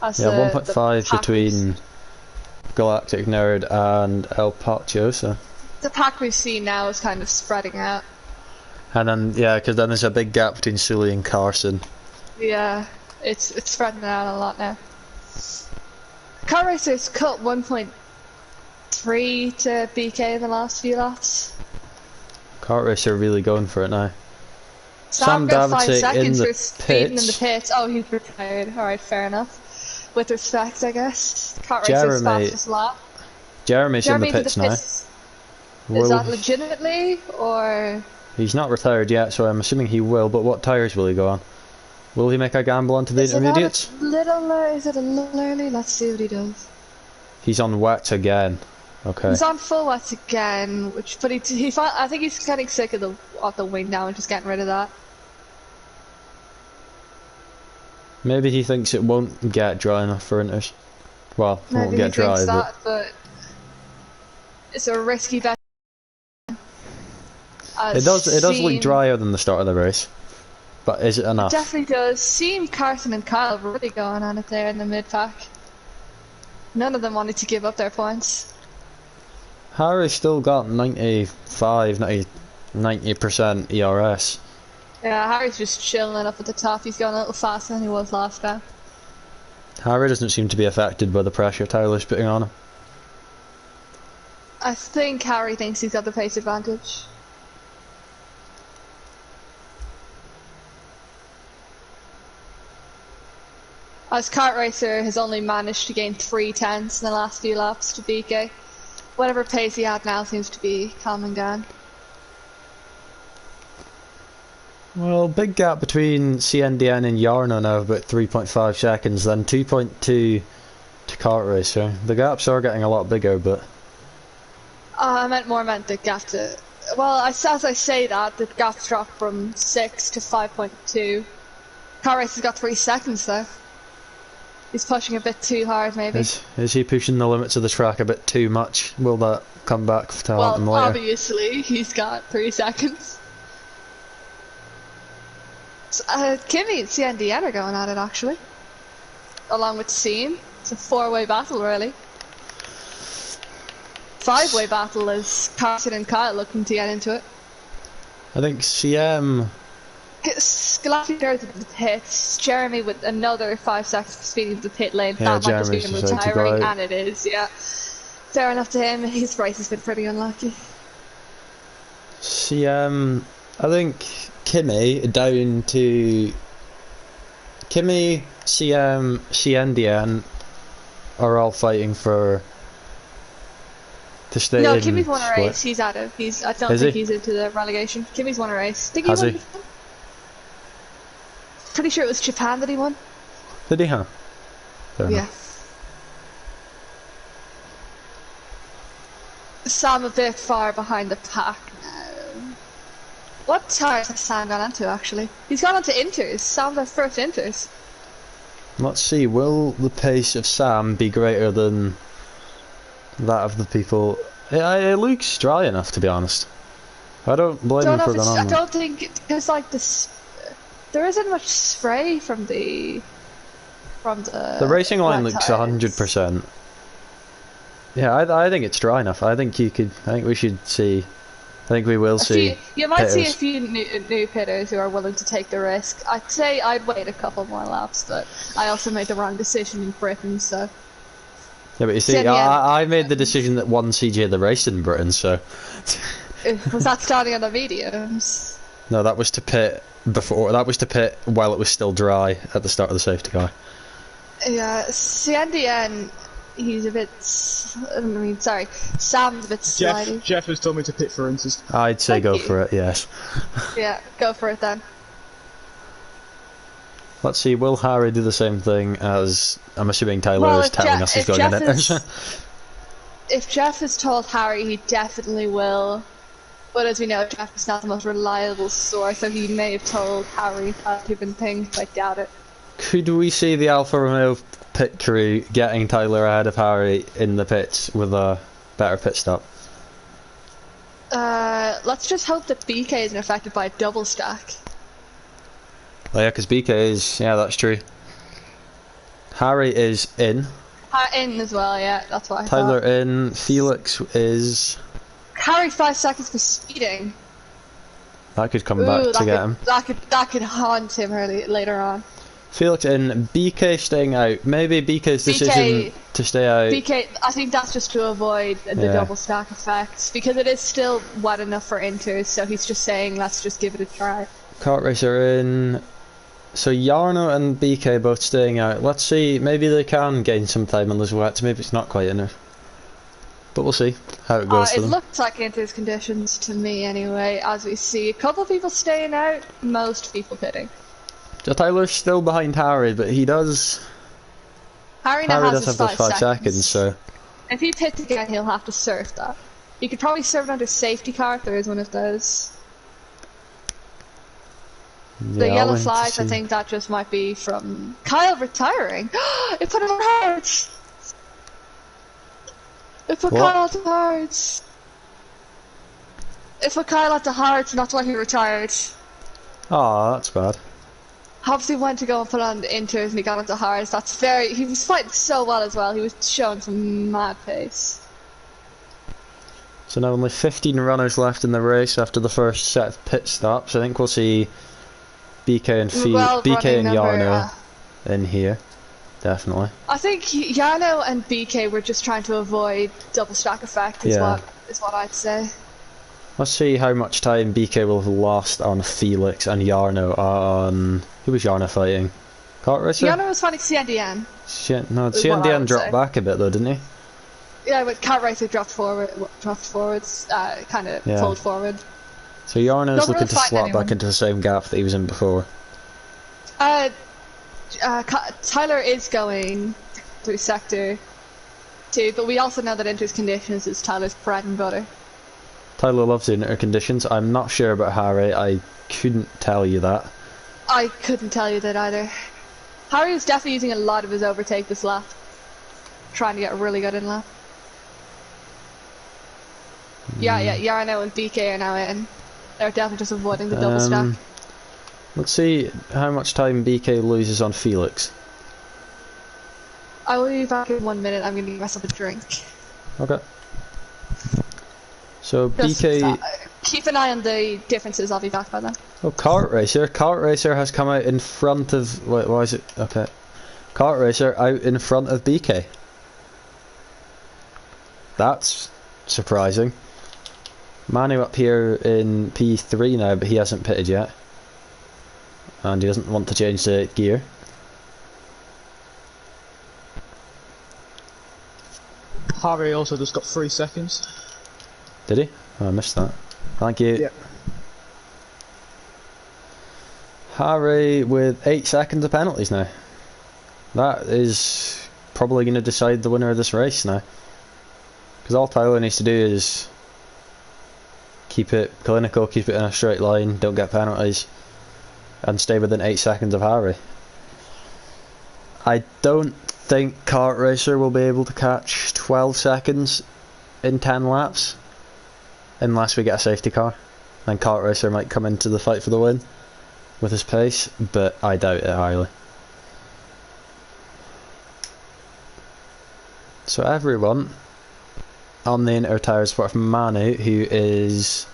Yeah, 1.5 between Galactic Nerd and El Pacho, so. The pack we've seen now is kind of spreading out. And then, yeah, because then there's a big gap between Sully and Carson. Yeah, it's spreading out a lot now. Car Racers cut 1.3 to BK in the last few laps. Kart Racer really going for it now. Sam got 5 seconds in for speeding in the pits. Oh, he's retired. Alright, fair enough. With respect, I guess. Kart Racer's fastest lap. Jeremy's in the pits now. Is that legitimately, or...? He's not retired yet, so I'm assuming he will, but what tyres will he go on? Will he make a gamble onto the intermediates? Is it a little early? Let's see what he does. He's on wets again. Okay. He's on full wets again, but I think he's getting sick of the wing now and just getting rid of that. Maybe he thinks it won't get dry enough for inters. Well, it won't get dry, but it's a risky bet. It does look drier than the start of the race, but is it enough? It definitely does. Seem Carson and Kyle really going on it there in the mid-pack. None of them wanted to give up their points. Harry's still got 90% ERS. Yeah, Harry's just chilling up at the top. He's going a little faster than he was last time. Harry doesn't seem to be affected by the pressure Tyler's putting on him. I think Harry thinks he's got the pace advantage. As Kart Racer has only managed to gain 3 tenths in the last few laps to BK. Whatever pace he had now seems to be calming down. Well, big gap between CNDN and Yarno now, about 3.5 seconds, then 2.2 to Kart Racer. The gaps are getting a lot bigger, but... I meant the gap to... Well, as I say that, the gap's dropped from 6 to 5.2. Kart Racer's got 3 seconds though. He's pushing a bit too hard, maybe. Is he pushing the limits of the track a bit too much? Will that come back to haunt him later? Well, obviously, he's got 3 seconds. Kimmy and CNDN are going at it, actually. Along with Seam. It's a 4-way battle, really. 5-way battle as Carson and Kyle looking to get into it. I think CM... Galactic Nerd with the pits, Jeremy with another 5 seconds for speeding to the pit lane. Yeah, that might just be Jeremy's him retiring, and it is, yeah. Fair enough to him, his race has been pretty unlucky. CM... I think Kimmy down to... Kimmy, CM, CNDN are all fighting for... to stay No, in Kimmy's won a split. race, he's out of. I don't think he's into the relegation. Kimmy's won a race. Think Has he he? won? Pretty sure it was Japan that he won. Did he, huh? Fair Yeah. enough. Sam a bit far behind the pack now. What tyres has Sam gone onto, actually? He's gone onto Inters. Sam's our first Inters. Let's see, will the pace of Sam be greater than that of the people? It looks dry enough, to be honest. I don't blame him for going on. I don't think there's like this. There isn't much spray from the. The racing line looks 100%. Yeah, I think it's dry enough. I think you could. I think we should see. I think we will see. You might see a few new pitters who are willing to take the risk. I'd say I'd wait a couple more laps, but I also made the wrong decision in Britain, so. Yeah, but you see, I made the decision that won CJ the race in Britain, so. Was that starting on the mediums? No, that was to pit before. That was to pit while it was still dry at the start of the safety car. Yeah, CNDN. He's a bit. I mean, sorry, Sam's a bit slidey. Jeff has told me to pit for instance. I'd say go for it. Yes. Yeah, go for it then. Let's see, will Harry do the same thing as, I'm assuming Tyler is telling us he's going in it. If Jeff has told Harry, he definitely will. But as we know, Jeff is not the most reliable source, so he may have told Harry different things, but I doubt it. Could we see the Alfa Romeo pit crew getting Tyler ahead of Harry in the pits with a better pit stop? Let's just hope that BK isn't affected by a double stack. Oh yeah, because BK is, yeah, that's true. Harry is in. In as well, yeah, that's what I Tyler thought. in, Felix is... Harry 5 seconds for speeding. That could come back to get him. That could haunt him later on. Felix in, BK staying out. Maybe BK's decision to stay out. BK, I think that's just to avoid the double stack effects, because it is still wet enough for inters, so he's just saying let's just give it a try. Kart racer in. So Jarno and BK both staying out. Let's see, maybe they can gain some time on those wets. Maybe it's not quite enough. But we'll see how it goes for them. It looks like inters conditions to me anyway, as we see a couple of people staying out, most people pitting. So Tyler's still behind Harry, but he does... Harry does have those 5 seconds, so... If he pits again, he'll have to serve that. He could probably serve it under safety car if there is one of those. Yeah, the yellow flags, I think that just might be from Kyle retiring. It put him on hards. It put Kyle onto hards. It put Kyle onto hards, not why he retired. Oh, that's bad. Obviously went to go and put on the inters and he got onto hards. That's very... He was fighting so well as well. He was showing some mad pace. So now only 15 runners left in the race after the first set of pit stops. I think we'll see BK and Jarno in here, definitely. I think Jarno and BK were just trying to avoid double stack effect. Is what I'd say. Let's see how much time BK will have lost on Felix and Jarno on... Who was Jarno fighting? Kart racer? Jarno was fighting CNDN. CNDN dropped back a bit though, didn't he? Yeah, but Kart racer dropped forwards, kind of pulled forward. So Jarno's looking to slot back into the same gap that he was in before. Tyler is going through sector 2, but we also know that inters conditions is Tyler's bread and butter. Tyler loves the inter conditions. I'm not sure about Harry. I couldn't tell you that. I couldn't tell you that either. Harry is definitely using a lot of his overtake this lap, trying to get a really good in lap. Yeah, Jarno and BK are now in. They're definitely just avoiding the double stack. Let's see how much time BK loses on Felix. I will be back in 1 minute. I'm going to give myself a drink. Okay. So BK... keep an eye on the differences. I'll be back by then. Oh, Kart Racer. Kart Racer has come out in front of... Wait, why is it... Okay. Kart Racer out in front of BK. That's surprising. Manu up here in P3 now, but he hasn't pitted yet. And he doesn't want to change the gear. Harry also just got 3 seconds. Did he? Oh, I missed that. Thank you. Yep. Harry with 8 seconds of penalties now. That is probably going to decide the winner of this race now. Because all Tyler needs to do is keep it clinical, keep it in a straight line, don't get penalties, and stay within 8 seconds of Harry. I don't think Kart Racer will be able to catch 12 seconds in 10 laps unless we get a safety car. And Kart Racer might come into the fight for the win with his pace, but I doubt it highly. So everyone on the inter tyres apart from Manu, who is,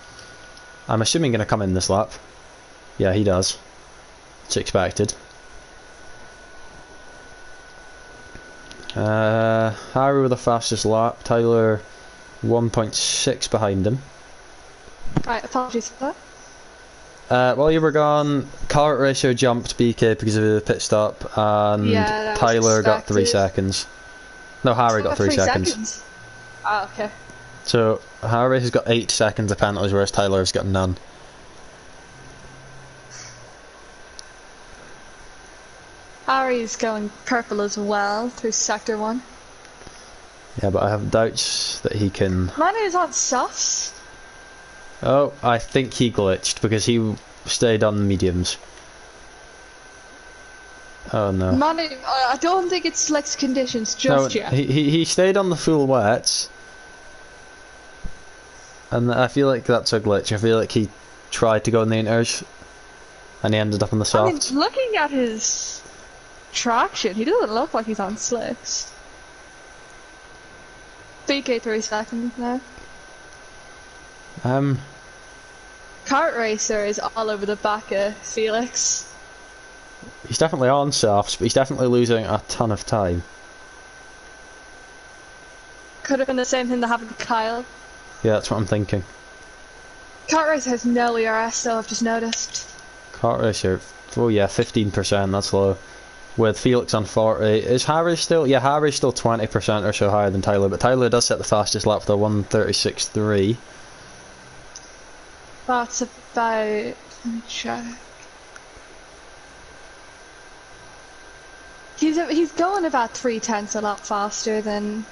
I'm assuming, going to come in this lap. Yeah, he does. It's expected. Harry with the fastest lap, Tyler 1.6 behind him. Right, apologies for that. While you were gone, Kart Racer jumped BK because of the pit stop, and Tyler got 3 seconds. No, Harry got 3 seconds. Ah, okay. So Harry has got 8 seconds of penalties, whereas Tyler has got none. Harry's going purple as well through sector 1. Yeah, but I have doubts that he can. Manu's on softs. Oh, I think he glitched because he stayed on mediums. Oh no. Manu, I don't think it's slick conditions just yet. He stayed on the full wets. And I feel like that's a glitch. I feel like he tried to go in the inters and he ended up on the softs. I mean, looking at his traction, he doesn't look like he's on slicks. BK 3 seconds now. Kart Racer is all over the back of Felix. He's definitely on softs, but he's definitely losing a ton of time. Could have been the same thing that happened to Kyle. Yeah, that's what I'm thinking. Kart Racer has no ERS though, I've just noticed. Kart Racer, oh yeah, 15%, that's low. With Felix on 40. Is Harry still? Yeah, Harry's still 20% or so higher than Tyler, but Tyler does set the fastest lap with a 1:36.3. That's about... let me check. He's going about 3/10 a lap faster than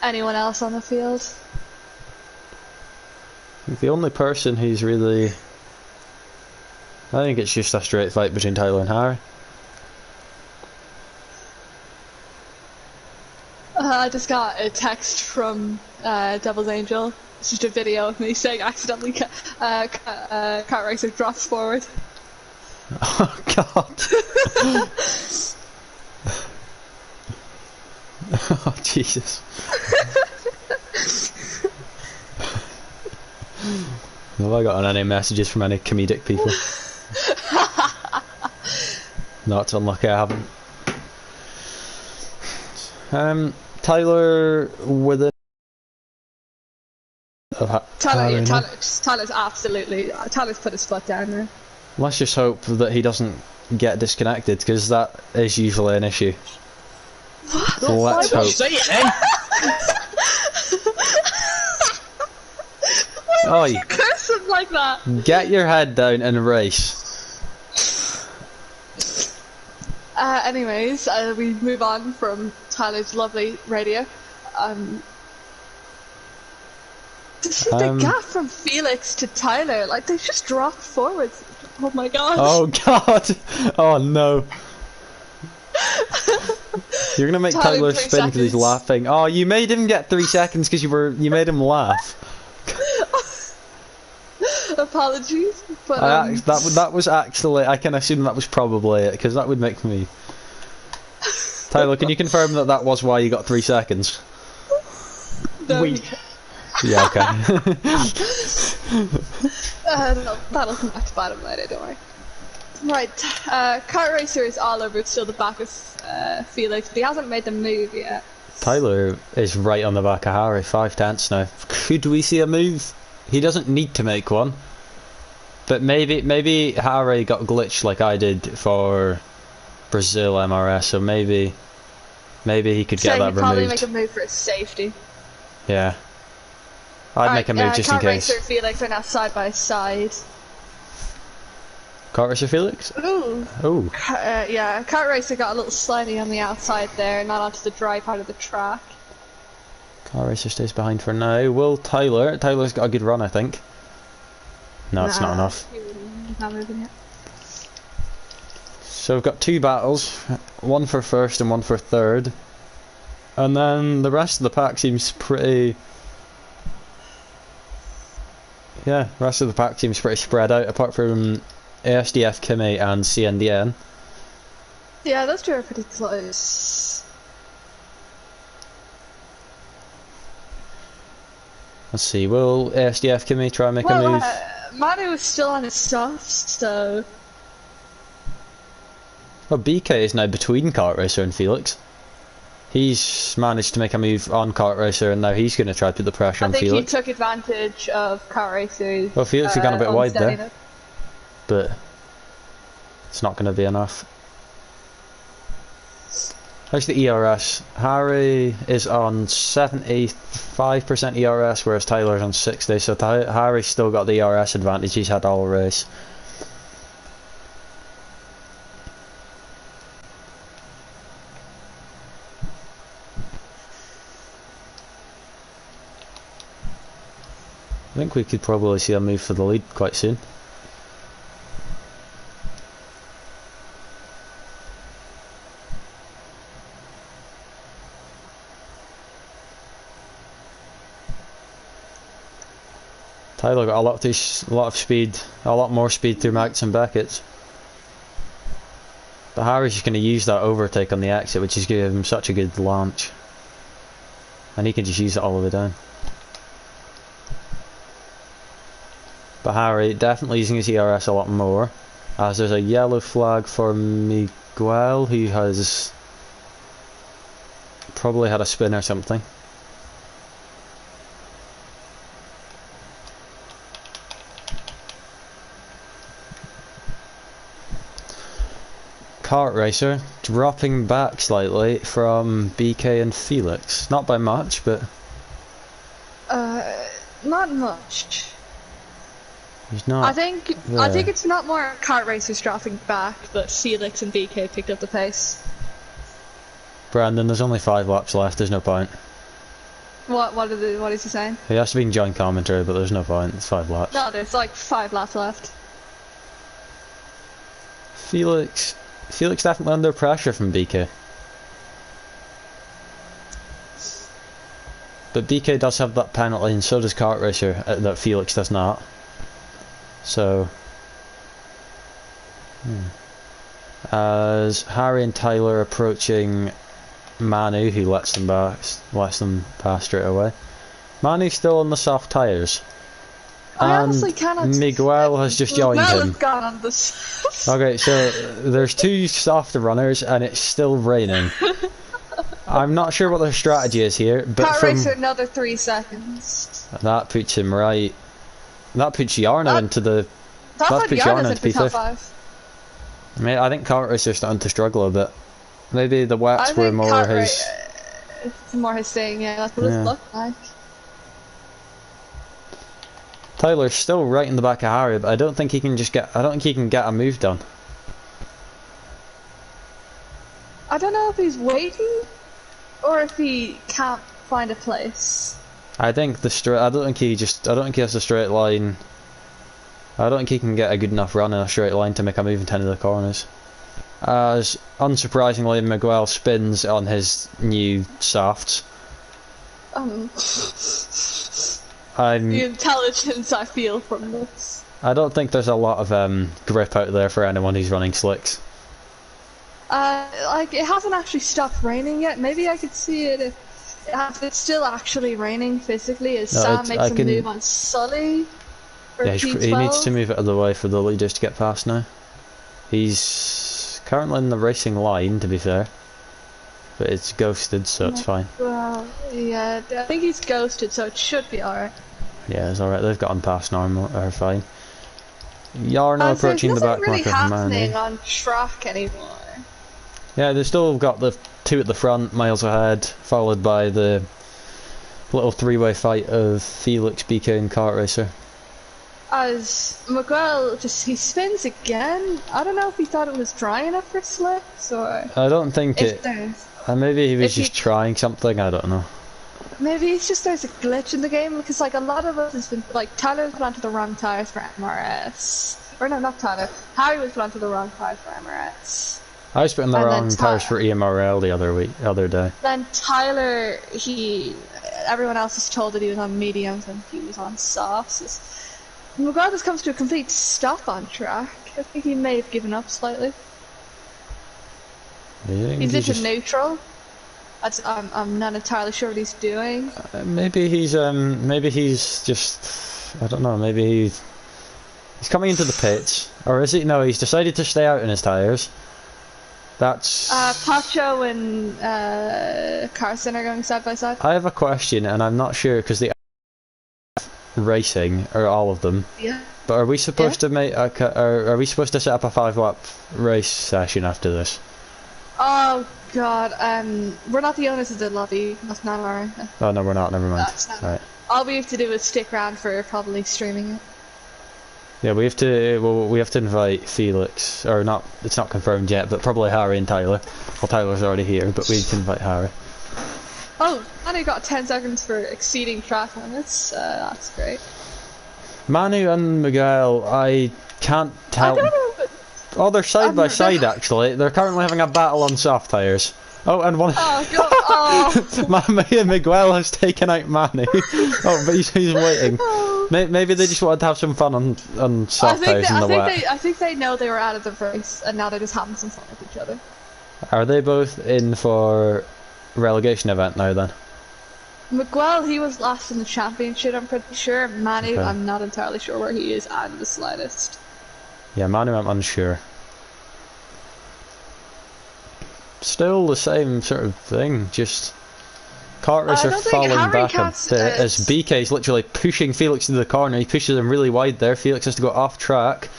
anyone else on the field. The only person who's really... I think it's just a straight fight between Tyler and Harry. I just got a text from Devil's Angel. It's just a video of me saying accidentally Kart Racer drops forward. Oh god. Oh Jesus. Have I gotten any messages from any comedic people? No, it's unlucky I haven't. Tyler with it. Tyler's absolutely. Tyler's put his foot down there. Let's just hope that he doesn't get disconnected, because that is usually an issue. What? Let's hope. Say it then. Why would you curse him like that? Get your head down and race. Anyways, we move on from Tyler's lovely radio. This is the gap from Felix to Tyler. Like, they just dropped forwards. Oh my god. Oh god. Oh no. You're gonna make Tyler spin because he's laughing. Oh, you made him get 3 seconds because you made him laugh. Apologies, but that was actually, I can assume that was probably it, because that would make me... Tyler, can you confirm that that was why you got 3 seconds? No. Yeah, okay. That'll come back to bottom later, don't worry. Right, Kart Racer is all over still the back of Felix, but he hasn't made the move yet. Tyler is right on the back of Harry, 5/10 now. Could we see a move? He doesn't need to make one, but maybe Harry got glitched like I did for Brazil MRS, so maybe he could get that removed. Probably make a move for his safety. Yeah, I'd make a move just in case. Kart Racer and Felix are now side by side. Kart Racer Felix? Ooh. Ooh. Yeah, Kart Racer got a little slidey on the outside there, not onto the dry part of the track. Kart Racer stays behind for now. Will Tyler? Tyler's got a good run, I think. No, it's not enough. He's not moving yet. So we've got 2 battles, one for first and one for third. And then the rest of the pack seems pretty... Yeah, the rest of the pack seems pretty spread out, apart from ASDF, Kimmy and CNDN. Yeah, those two are pretty close. Let's see, will ASDF Kimmy try and make a move? Manu is still on his stuff, so... Well, BK is now between Kart Racer and Felix. He's managed to make a move on Kart Racer, and now he's going to try to put the pressure on Felix. I think he took advantage of Kart Racer's... Well, Felix has gone a bit wide there, but it's not going to be enough. How's the ERS? Harry is on 75% ERS, whereas Tyler's on 60, so Harry's still got the ERS advantage. He's had all race. I think we could probably see a move for the lead quite soon. Tyler got a lot of speed, a lot more speed through Max and Beckett's. But Harry's just going to use that overtake on the exit, which is giving him such a good launch. And he can just use it all the way down. But Harry definitely using his ERS a lot more, as there's a yellow flag for Miguel, who has probably had a spin or something. Kart Racer dropping back slightly from BK and Felix, not by much, but not much. He's not. I think it's not more Kart Racers dropping back, but Felix and BK picked up the pace. Brandon, there's only 5 laps left. There's no point. What is he saying? He has to be in joint commentary, but there's no point. It's 5 laps. No, there's like 5 laps left. Felix definitely under pressure from BK. But BK does have that penalty, and so does Kart Racer, that Felix does not. So, as Harry and Tyler are approaching Manu, who lets them pass straight away. Manu's still on the soft tyres. I honestly cannot. Miguel has just joined him. Gone on this. Okay, so there's 2 soft runners, and it's still raining. I'm not sure what their strategy is here, but Kart Racer another 3 seconds. That puts him right. That puts Yarno into the. That puts Yarno into P5. I mean, I think Kart Racer's starting to struggle a bit. Maybe the wets were more his. It's more his thing, yeah. That's what it looked like. Tyler's still right in the back of Harry, but I don't think he can just get. I don't think he can get a move done. I don't know if he's waiting, or if he can't find a place. I think I don't think he has a straight line. I don't think he can get a good enough run in a straight line to make a move in 10 of the corners. As unsurprisingly, Miguel spins on his new softs. The intelligence I feel from this. I don't think there's a lot of grip out there for anyone who's running slicks. Like, it hasn't actually stopped raining yet. Maybe I could see it if it's still actually raining physically, as Sam makes a move on Sully. Yeah, he needs to move it out of the way for the leaders to get past now. He's currently in the racing line, to be fair. But it's ghosted, so it's fine. Well, yeah, I think he's ghosted, so it should be alright. Yeah, it's alright. They've gotten past normal, or fine. Yarno approaching the back marker from Manu. There's nothing really happening on track anymore. Yeah, they've still got the 2 at the front, miles ahead, followed by the little 3-way fight of Felix, BK and Kart Racer. As Miguel he spins again. I don't know if he thought it was dry enough for slicks, or... I don't think maybe he was just trying something, I don't know. Maybe it's just there's a glitch in the game, because like a lot of us has been, like, Tyler put onto the wrong tyres for MRS. or no, not Tyler. Harry was put onto the wrong tyre for Emirates. I was putting the And wrong then tyres for EMRL the other day. Then Tyler, everyone else was told that he was on mediums and he was on softs. Regardless, comes to a complete stop on track. I think he may have given up slightly. He's into neutral. I'm not entirely sure what he's doing. Maybe he's just, I don't know, maybe he's coming into the pits, or is he? No, he's decided to stay out in his tyres. That's... Pacho and Carson are going side by side. I have a question, and I'm not sure, because the racing, or all of them. Yeah. But are we supposed to make, are we supposed to set up a 5-lap race session after this? Oh god, we're not the owners of the lobby, that's not our... Oh no, we're not, never mind. Right. All we have to do is stick around for probably streaming it. Yeah, we have to invite Felix, or not, it's not confirmed yet, but probably Harry and Tyler. Well, Tyler's already here, but we need to invite Harry. Oh, Manu got 10 seconds for exceeding track limits, that's great. Manu and Miguel, I can't tell. Oh, they're side by side actually. They're currently having a battle on soft tyres. Oh, and one. Oh god! Oh. Miguel has taken out Manu. Oh, but he's waiting. Maybe they just wanted to have some fun on soft tyres in the wet. I think they know they were out of the race, and now they're just having some fun with each other. Are they both in for relegation event now then? Miguel, he was last in the championship, I'm pretty sure. Manu, Okay. I'm not entirely sure where he is at the slightest. Yeah, Manu, I'm unsure. Still the same sort of thing, just kart racer falling back a bit as BK's literally pushing Felix into the corner. He pushes him really wide there. Felix has to go off track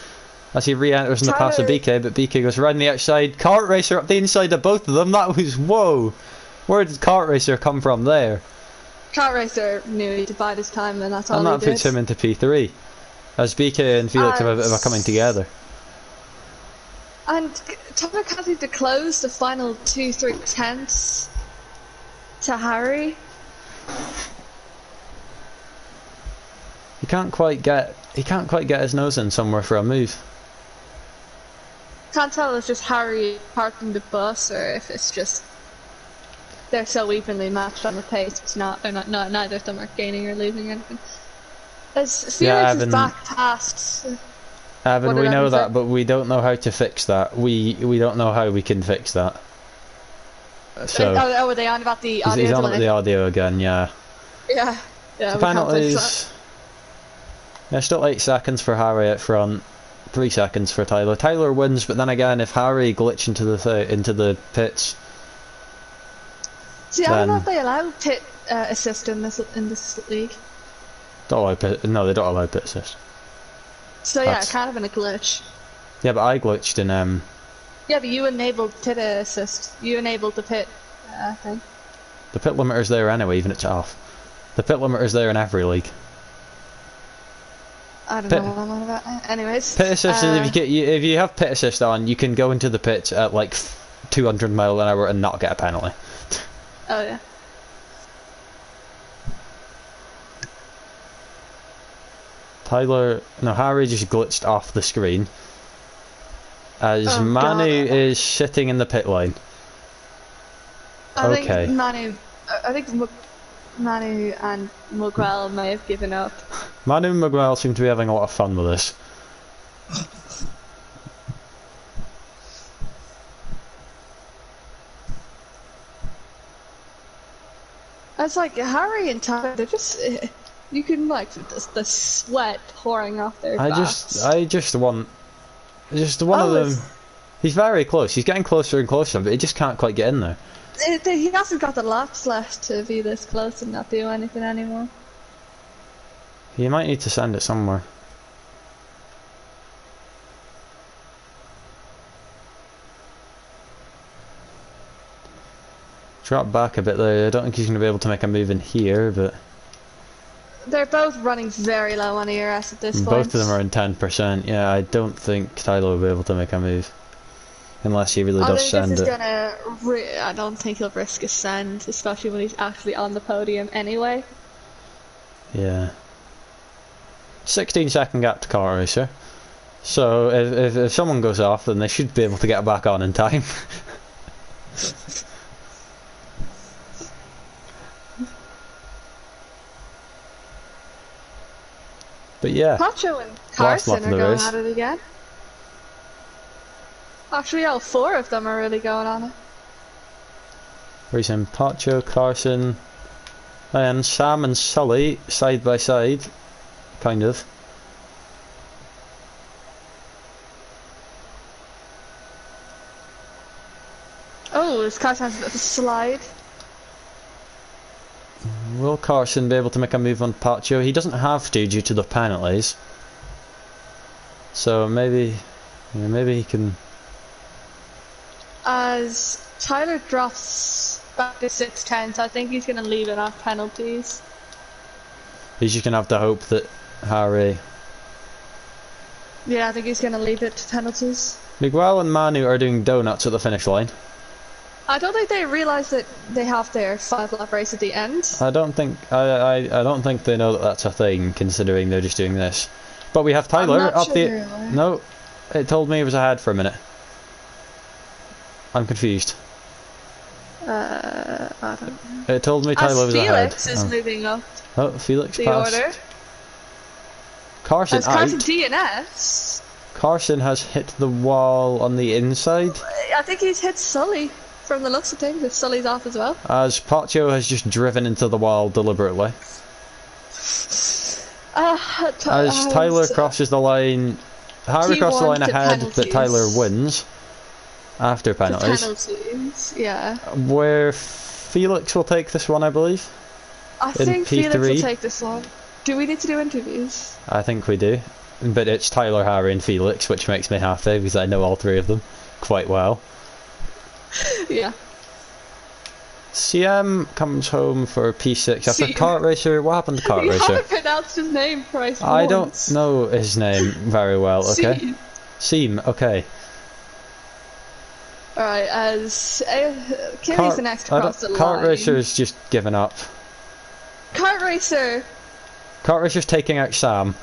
as he re-enters in the pass of BK, but BK goes around the outside. Kart racer up the inside of both of them. That was whoa. Where did kart racer come from there? Kart racer knew he to bide his time, and that's all and he that did. puts him into P3 as BK and Felix have a bit of a coming together. And Tyler can't seem to close the final 2-3 tenths to Harry. He can't quite get his nose in somewhere for a move. Can't tell if it's just Harry parking the bus or if it's just they're so evenly matched on the pace. It's not. They're not. Neither of them are gaining or losing anything. As Felix is back past. Evan, we know that, but we don't know how to fix that. We don't know how we can fix that. So. Are they on about the audio? He's on about the audio again, yeah. Yeah. Yeah. The penalties. There's still 8 seconds for Harry at front. 3 seconds for Tyler. Tyler wins, but then again, if Harry glitch into the pits. See, I don't know if they allow pit assist in this league. Don't allow pit. No, they don't allow pit assist. So yeah, kind of in a glitch. Yeah, but I glitched in Yeah, but you enabled pit assist. You enabled the pit thing. The pit limiter's there anyway, even if it's off. The pit limiter's there in every league. I don't know what I'm on about. Anyways. Pit assist is if you have pit assist on, you can go into the pits at like 200 miles an hour and not get a penalty. Oh yeah. Harry just glitched off the screen as Manu is sitting in the pit lane. I think Manu and Miguel may have given up. Manu and Miguel seem to be having a lot of fun with this. It's like Harry and Tyler, they're just... You can like the sweat pouring off their backs. I just want of them. He's very close. He's getting closer and closer, but he just can't quite get in there. He hasn't got the laps left to be this close and not do anything anymore. You might need to send it somewhere. Drop back a bit there. I don't think he's going to be able to make a move in here, but... They're both running very low on ERS at this point. Both of them are in 10%. Yeah, I don't think Tyler will be able to make a move. Unless he really does send it. I don't think he'll risk a send, especially when he's actually on the podium anyway. Yeah. 16-second gap to Car Racer. So if someone goes off, then they should be able to get back on in time. But yeah. Pacho and Last Carson lap are of the going race. at it again. Actually, all four of them are really going on it. Racing Pacho, Carson, and Sam and Sully side by side, kind of. Oh, this Carson has a bit of a slide. Will Carson be able to make a move on Pacho? He doesn't have to due to the penalties. So maybe he can. As Tyler drops back to 6'10", so I think he's going to leave it off penalties. He's just gonna have to hope that Harry. Yeah, I think he's going to leave it to penalties. Miguel and Manu are doing donuts at the finish line. I don't think they realise that they have their 5-lap race at the end. I don't think they know that that's a thing, considering they're just doing this. But we have Tyler up sure the. really. No, it told me he was ahead for a minute. I'm confused. I don't know. It told me Tyler was ahead. Felix is moving up Oh, Felix the passed. order. Carson As Carson out. DNS. Carson has hit the wall on the inside. I think he's hit Sully from the looks of things, if Sully's off as well. As Pacho has just driven into the wall deliberately. As Tyler crosses the line. Harry crosses the line ahead, but Tyler wins. After penalties. Yeah. Where Felix will take this one, I believe. I think Felix will take this one. Do we need to do interviews? I think we do. But it's Tyler, Harry and Felix, which makes me happy because I know all three of them quite well. Yeah. CM comes home for P6 after Kart Racer. What happened to Kart You Racer? haven't pronounced his name twice. I don't know his name very well, okay? Seam, okay. Alright, as Kimmy's the next across the line. Kart Racer's just given up. Kart Racer! Kart Racer's taking out Sam.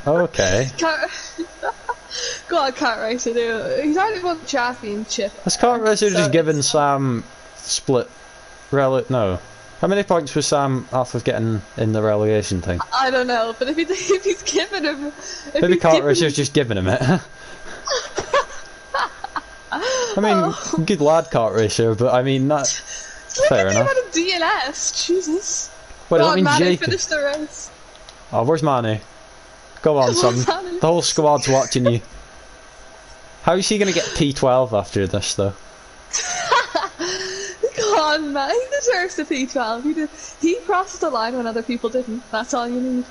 Okay. Go on, Kart Racer, do. He's already won the championship. Has Kart Racer just given Sam split no. How many points was Sam off of getting in the relegation thing? I don't know, but if he's given him... Maybe Kart Racer's just giving him it. I mean, good lad, Kart Racer, but I mean, that's fair enough. Look at him at a DNS, Jesus. Wait, Go does that on, mean Manu, Jacob? finish the race. Oh, where's Manu? Go on, son. Manu. The whole squad's watching you. How is he going to get P12 after this, though? Come on, man. He deserves the P12. He crossed the line when other people didn't. That's all you need.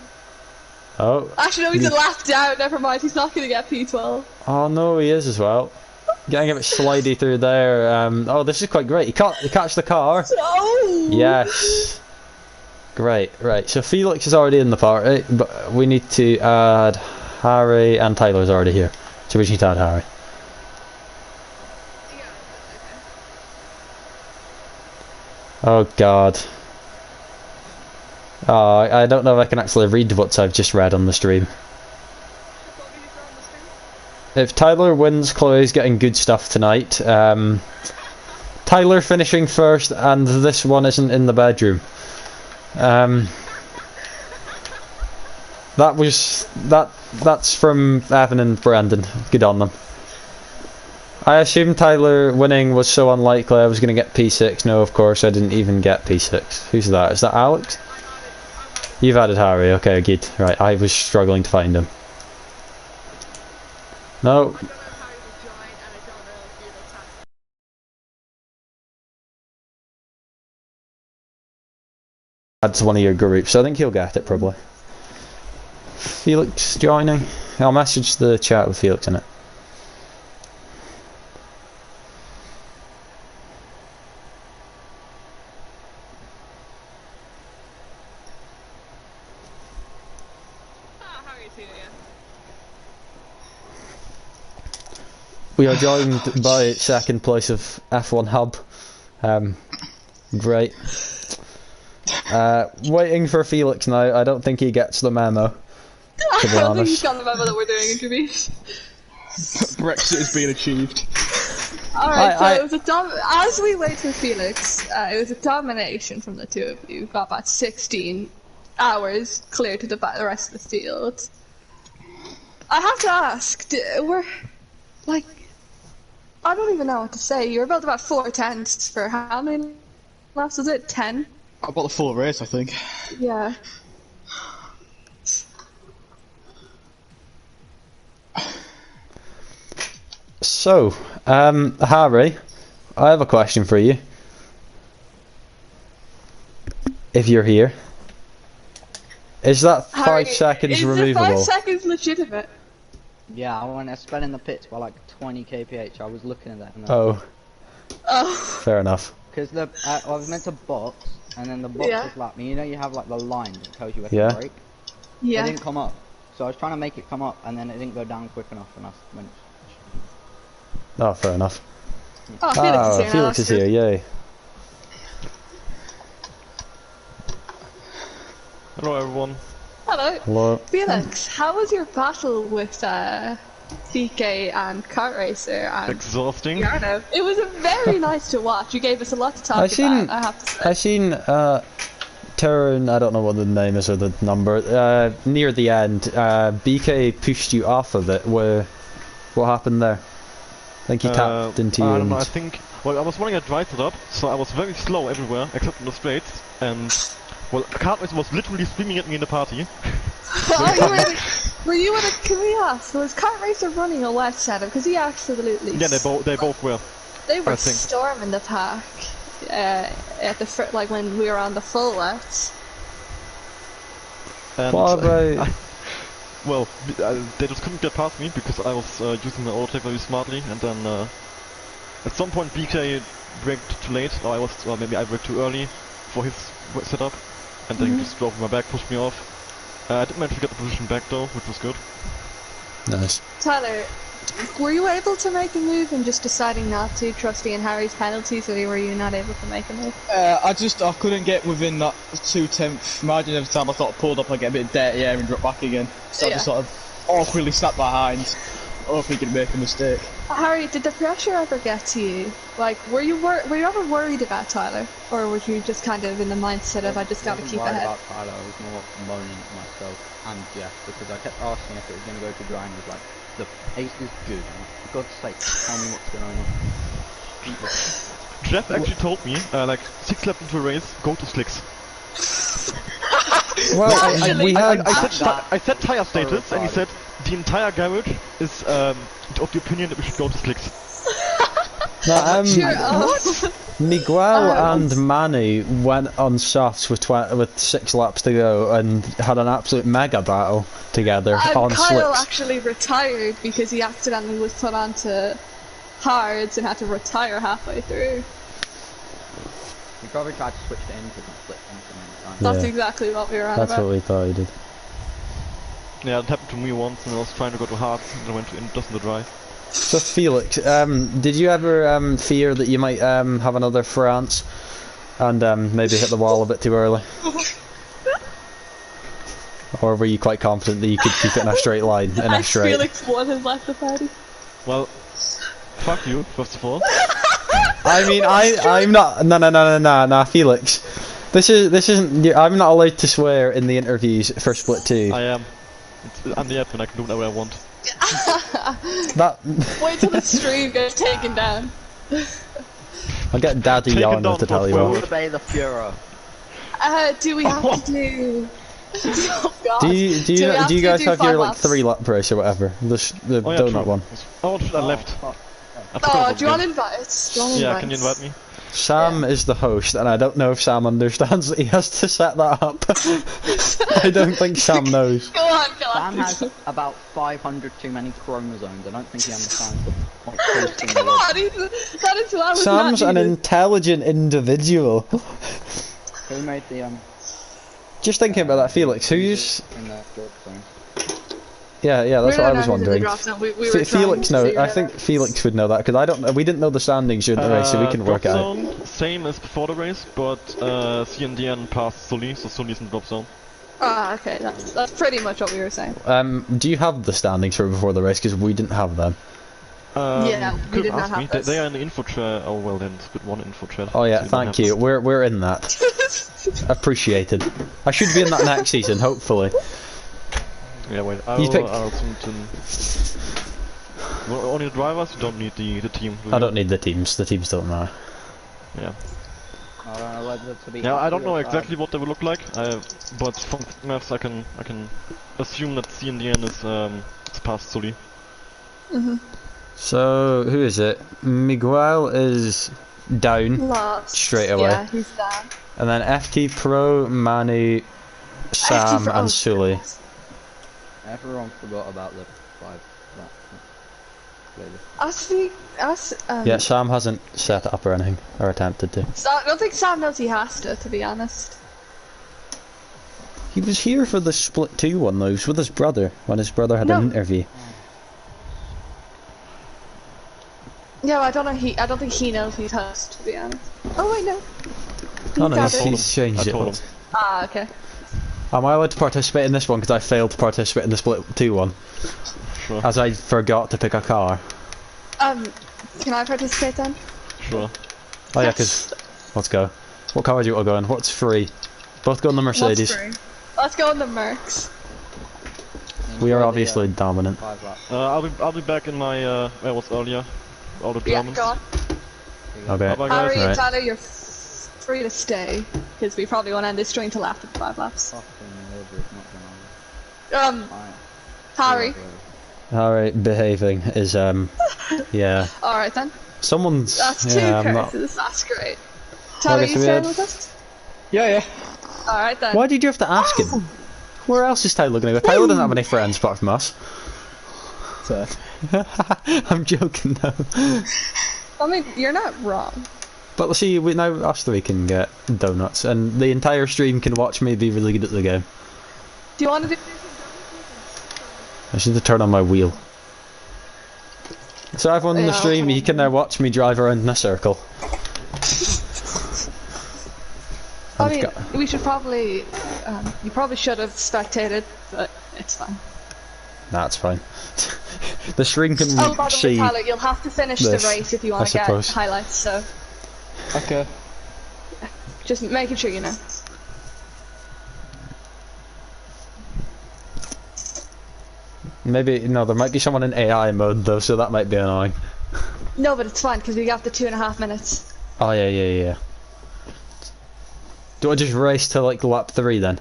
Oh. Actually, no, he's a lap down. Never mind. He's not going to get P12. Oh, no, he is as well. Getting a bit slidey through there. Oh, this is quite great. He catch the car. Oh! Yes. Great, right. So Felix is already in the party, but we need to add Harry, and Tyler's already here. So we just need to add Harry. Oh god. Oh, I don't know if I can actually read what I've just read on the stream. If Tyler wins, Chloe's getting good stuff tonight. Tyler finishing first, and this one isn't in the bedroom. That's from Evan and Brandon. Good on them. I assumed Tyler winning was so unlikely I was going to get P6. No, of course I didn't even get P6. Who's that? Is that Alex? You've added Harry. Okay, good. Right, I was struggling to find him. No. That's one of your groups. I think he'll get it probably. Felix joining. I'll message the chat with Felix in it. We are joined by second place of F1 Hub. Great. Waiting for Felix now. I don't think he gets the memo. To be I don't think you honest. can remember that we're doing interviews. Brexit is being achieved. Alright, so it was as we wait for Felix, it was a domination from the two of you. Got about 16 hours clear to the rest of the field. I have to ask, like, I don't even know what to say. You were built about 4/10 for how many laps was it? 10? I bought the full race, I think. Yeah. So, Harry, I have a question for you. If you're here. Is that Harry, 5 seconds is removable? the 5 seconds legitimate? Yeah, when I sped in the pits by like 20 kph, I was looking at that. And Oh. Oh. Fair enough. Because I was meant to box, and then the box was like, you know, you have like the line that tells you where to brake. Yeah. It didn't come up, so I was trying to make it come up, and then it didn't go down quick enough, and I went. Oh, fair enough. Oh, Felix is here. Felix is here, yay. Hello everyone. Hello. Hello. Felix, how was your battle with BK and Kart Racer and Exhausting. Yarno? It was very nice to watch. You gave us a lot to talk about, I have to say. I seen Turn, I don't know what the name is or the number, near the end, BK pushed you off of it. What happened there? I think he tapped into you. I don't know, I think, well, I was running a dry setup, so I was very slow everywhere, except in the straights, and, well, Kart Racer was literally screaming at me in the party. Were you in a, can we ask, was Kart Racer running a wet setup? Because he absolutely... Yeah, they both were. They were storming the pack, at the like when we were on the full wets. And, What about... well, they just couldn't get past me because I was using the overtake very smartly, and then at some point BK braked too late, or maybe I braked too early for his setup, and then he just drove my back, pushed me off. I did manage to get the position back though, which was good. Nice. Tyler, were you able to make a move and just deciding not to, trusting in Harry's penalties, or were you not able to make a move? I couldn't get within that 2/10 margin every time I thought I pulled up, I get a bit dirty air and drop back again. So I just sort of awkwardly sat behind, hoping he could make a mistake. Harry, did the pressure ever get to you? Like, were you ever worried about Tyler? Or was you just kind of in the mindset of, I just gotta keep ahead? About Tyler, I was more moaning at myself and Jeff, because I kept asking if it was going to go to grind. I was like, the pace is good, for God's sake, tell me what's going on. Jeff actually told me, like 6 laps into a race, go to slicks. Well, I said tire status, and he said the entire garage is of the opinion that we should go to slicks. Miguel and Manny went on softs with 6 laps to go and had an absolute mega battle together on Kyle slicks. actually retired because he accidentally was put onto hards and had to retire halfway through. He probably tried to switch to into the split time. That's exactly what we were on That's about. what we thought he did. Yeah, it happened to me once, and I was trying to go to hard, and I went to just in the dry. So Felix, did you ever fear that you might have another France and maybe hit the wall a bit too early? Or were you quite confident that you could keep it in a straight line, in a straight? Felix won his left the party. Well, fuck you, first of all. I mean, I'm not. No, Felix. This isn't. I'm not allowed to swear in the interviews for Split 2. I am. I'm the admin, I can do whatever I want. Wait till the stream gets taken down. I'll get Daddy Yarno to tell you what. Obey the Führer. Do we have to do... Oh god. Do you guys have your like 3 lap race or whatever? The donut true. one. Oh, I left. Oh, do you want to invite us? Yeah, can you invite me? Sam is the host, and I don't know if Sam understands that he has to set that up. I don't think Sam knows. Go on. Sam has about 500 too many chromosomes. I don't think he understands the point. Come on, that is what I was Sam's an intelligent individual. Who made the Just thinking about that, Felix. Who's? in the drop zone? Yeah, that's what I was wondering. Felix knows. I think Felix would know that because I don't. We didn't know the standings during the race, so we can work it out. Zone, same as before the race, but CNDN passed Sully, so Sully's in the drop zone. Ah, okay, that's pretty much what we were saying. Do you have the standings for before the race? Because we didn't have them. Yeah, we could did not ask me. have this. They are in the info chat. Oh well, then split one info chat. Oh yeah, so thank you. We're in that. Appreciated. I should be in that next season, hopefully. Yeah, wait. You picked- Well, only the drivers. You don't need the team. I don't need the teams. The teams don't matter. Yeah. I don't know whether to be Yeah, I don't know happy or sad. exactly what they will look like. But from maths, I can assume that C in the end is past Sully. So who is it? Miguel is down Lost. straight away, Yeah, he's down. and then FT Pro, Manu, Sam, Pro- and Sully. Everyone forgot about the 5 later. Yeah, Sam hasn't set it up or anything, or attempted to. I don't think Sam knows he has to be honest. He was here for the Split 2 one though. He was with his brother when his brother had an interview. Yeah, I don't think he knows he's host, to be honest. Oh wait, no. Oh no, gathered. he's changed I told him. it. Ah, okay. Am I allowed to participate in this one because I failed to participate in the Split 2 one? Sure. As I forgot to pick a car. Can I participate then? Sure. Oh yeah, because... Let's go. What car do you want to go in? What's free? Both go in the Mercedes. What's free? Let's go in the Mercs. We are obviously dominant. 5 laps. I'll be back in my where I was earlier. All the Yeah, Germans. go on. Okay. Bye guys. Harry and Right. Tyler, you're free to stay, because we probably won't end this stream till after the 5 laps. Fucking livery, not gonna lie. Harry. Alright, behaving is, yeah. Alright then. Someone's... That's 2 yeah, I'm not... curses, that's great. Tyler, guess you we staying had- with us? Yeah. Alright then. Why did you have to ask him? Where else is Tyler gonna go? Tyler doesn't have any friends apart from us. Fair. I'm joking though. I mean, you're not wrong. But let's see, we now us three can get donuts, and the entire stream can watch me be really good at the game. Do you want to do... I just need to turn on my wheel. So everyone in the Yeah, stream, okay. you can now watch me drive around in a circle. I mean, we should probably... you probably should have spectated, but it's fine. That's fine. The stream can Oh, by the way, see... Tyler, you'll have to finish this, the race if you want I to get suppose. highlights, so... Okay. Just making sure you know. Maybe, no, there might be someone in AI mode though, so that might be annoying. No, but it's fine, because we got the 2.5 minutes. Oh yeah. Do I just race to like lap 3 then?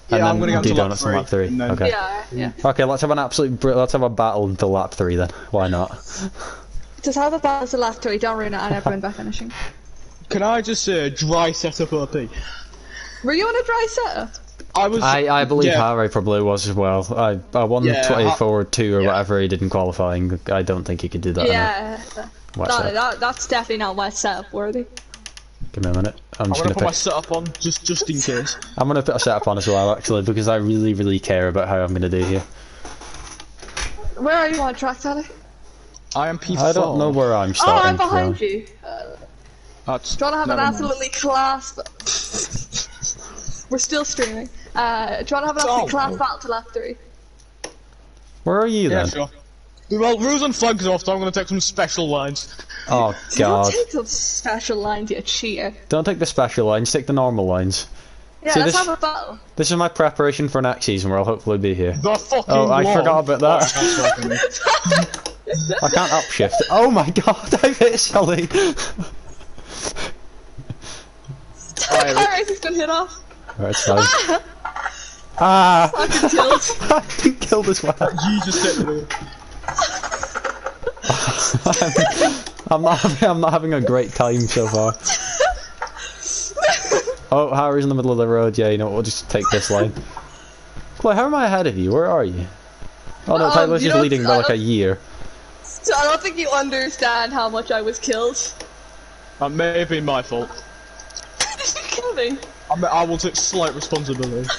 Yeah, and I'm then gonna go do to lap donuts on 3. lap 3. and then- Okay. Yeah. Okay, let's have an let's have a battle until lap 3 then. Why not? Just have a battle to lap 3, don't ruin it on everyone by finishing. Can I just dry setup OP? Were you on a dry setup? I was. I believe yeah. Harry probably was as well. I won Yeah, 24-2 or yeah. whatever he did in qualifying. I don't think he could do that. Yeah. Wet No, setup. that's definitely not wet setup worthy. Give me a minute. I'm I'm just gonna gonna put my pick. setup on just in case. I'm gonna put a setup on as well actually because I really care about how I'm gonna do here. Where are you on track, Tyler? I am P4. I don't know where I'm Oh, starting I'm behind from. you. That's, Do you want to have an never mind. absolutely class... We're still streaming. Do you want to have an absolute class battle to lap 3? Where are you Yeah, then? sure. Well, rules and flags off, so I'm gonna take some special lines. Oh Don't god. take those special lines, you cheater. Don't take the special lines, take the normal lines. Yeah, See, let's this- have a battle. This is my preparation for next season where I'll hopefully be here. The fucking Oh, I law. forgot about that. That's right, I can't upshift. Oh my god, I've hit Sully! Harry's has been hit off. Right, it's fine. Ah! I've been killed. I've been killed as well. You just hit me. I'm not having a great time so far. Oh, Harry's in the middle of the road. Yeah, you know what? We'll just take this line. Clay, how am I ahead of you? Where are you? Oh no, Tyler's you just don't- leading by like a year. So I don't think you understand how much I was killed. That may have been my fault. You killed me. I will take slight responsibility.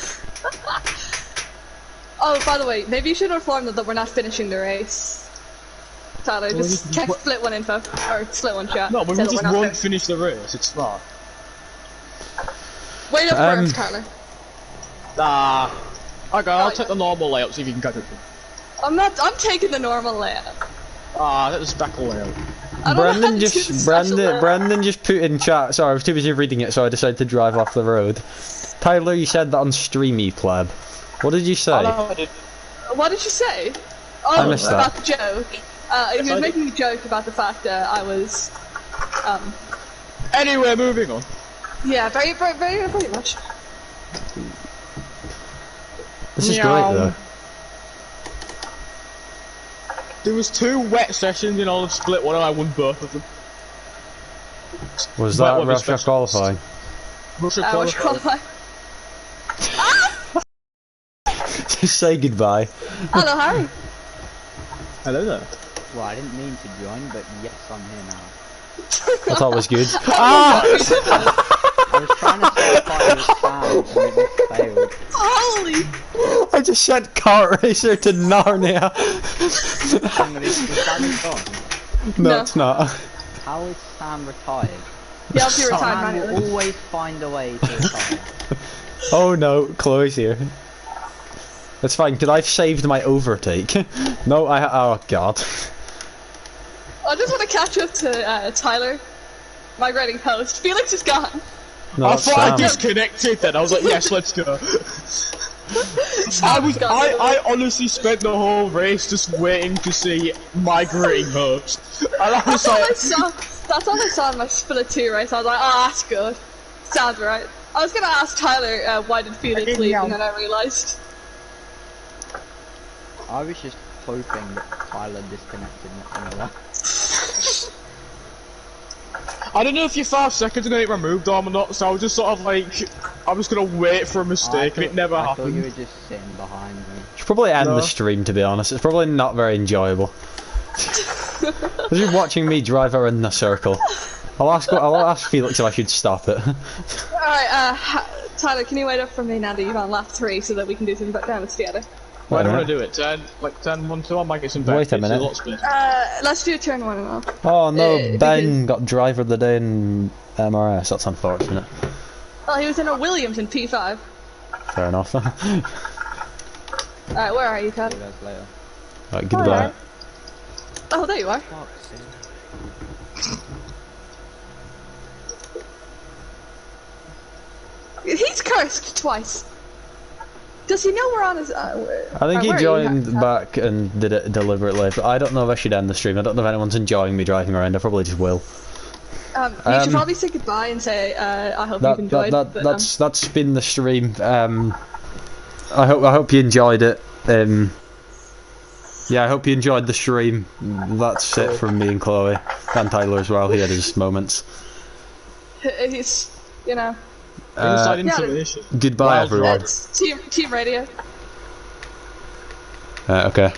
Oh, by the way, maybe you should inform them that we're not finishing the race. Tyler, just check split one info. Or split one chat. No, but Say we that just we're not won't fin- finish the race. It's smart. Wait up first, Tyler. Nah. Okay, I'll take the normal layout, see if you can catch up. I'm taking the normal layout. Ah, that was special layout. Brendan just put in chat. Sorry, I was too busy reading it, so I decided to drive off the road. Tyler, you said that on streamy, pleb. What did you say? What did you say? Oh, I missed about that. the joke. He was making a joke about the fact that I was, Anyway, moving on. Yeah, very much. This is great, though. There was 2 wet sessions in all of Split 1 and I won both of them. Was that Russia qualifying? Russia qualifying. Just say goodbye. Hello, Harry. Hello there. Well, I didn't mean to join, but yes, I'm here now. That's always good. I was trying to certify the sound and it just failed. Holy! I just sent Kart Racer to Narnia. Is Sam gone? No, it's not. How is Sam retired? Yeah, I'll be retired Sam manually. will always find a way to retire. Oh no, Chloe's here. That's fine, because I've saved my overtake. No, oh god. I just want to catch up to Tyler, migrating host. Felix is gone. No, I that's thought I Sam. disconnected then, I was like, yes, let's go. I honestly spent the whole race just waiting to see migrating host. And I was That's all I saw in my Split 2 race. I was like, oh, that's good. Sounds right. I was gonna ask Tyler, why did Felix leave, and then I realised. I was just hoping that Tyler disconnected, not gonna lie. I don't know if your 5 seconds are gonna get removed or not, so I was just sort of like, I was gonna wait for a mistake and it never I thought you happened. were just sitting behind me. Should probably end the stream, to be honest. It's probably not very enjoyable. Just watching me drive around in a circle. I'll ask Felix if I should stop it. Alright, Tyler, can you wait up for me now that you're on lap 3 so that we can do some back down together? Why don't I do it? 10, 1, 2, I might get some back. Wait a minute. Let's do turn 1 and all. Oh no, Ben got driver of the day in MRS. That's unfortunate. Well, he was in a Williams in P5. Fair enough. Alright, where are you, Tyler? See you guys later. Right, goodbye. Oh, there you are. He's cursed twice. Does he know we're on his? I think he joined back and did it deliberately, but I don't know if I should end the stream. I don't know if anyone's enjoying me driving around. I probably just will. You should probably say goodbye and say, I hope you've enjoyed it. That's been the stream. I hope you enjoyed it. Yeah, I hope you enjoyed the stream. That's it from me and Chloe. And Tyler as well, he had his moments. He's, you know... goodbye everyone. Team radio. Okay.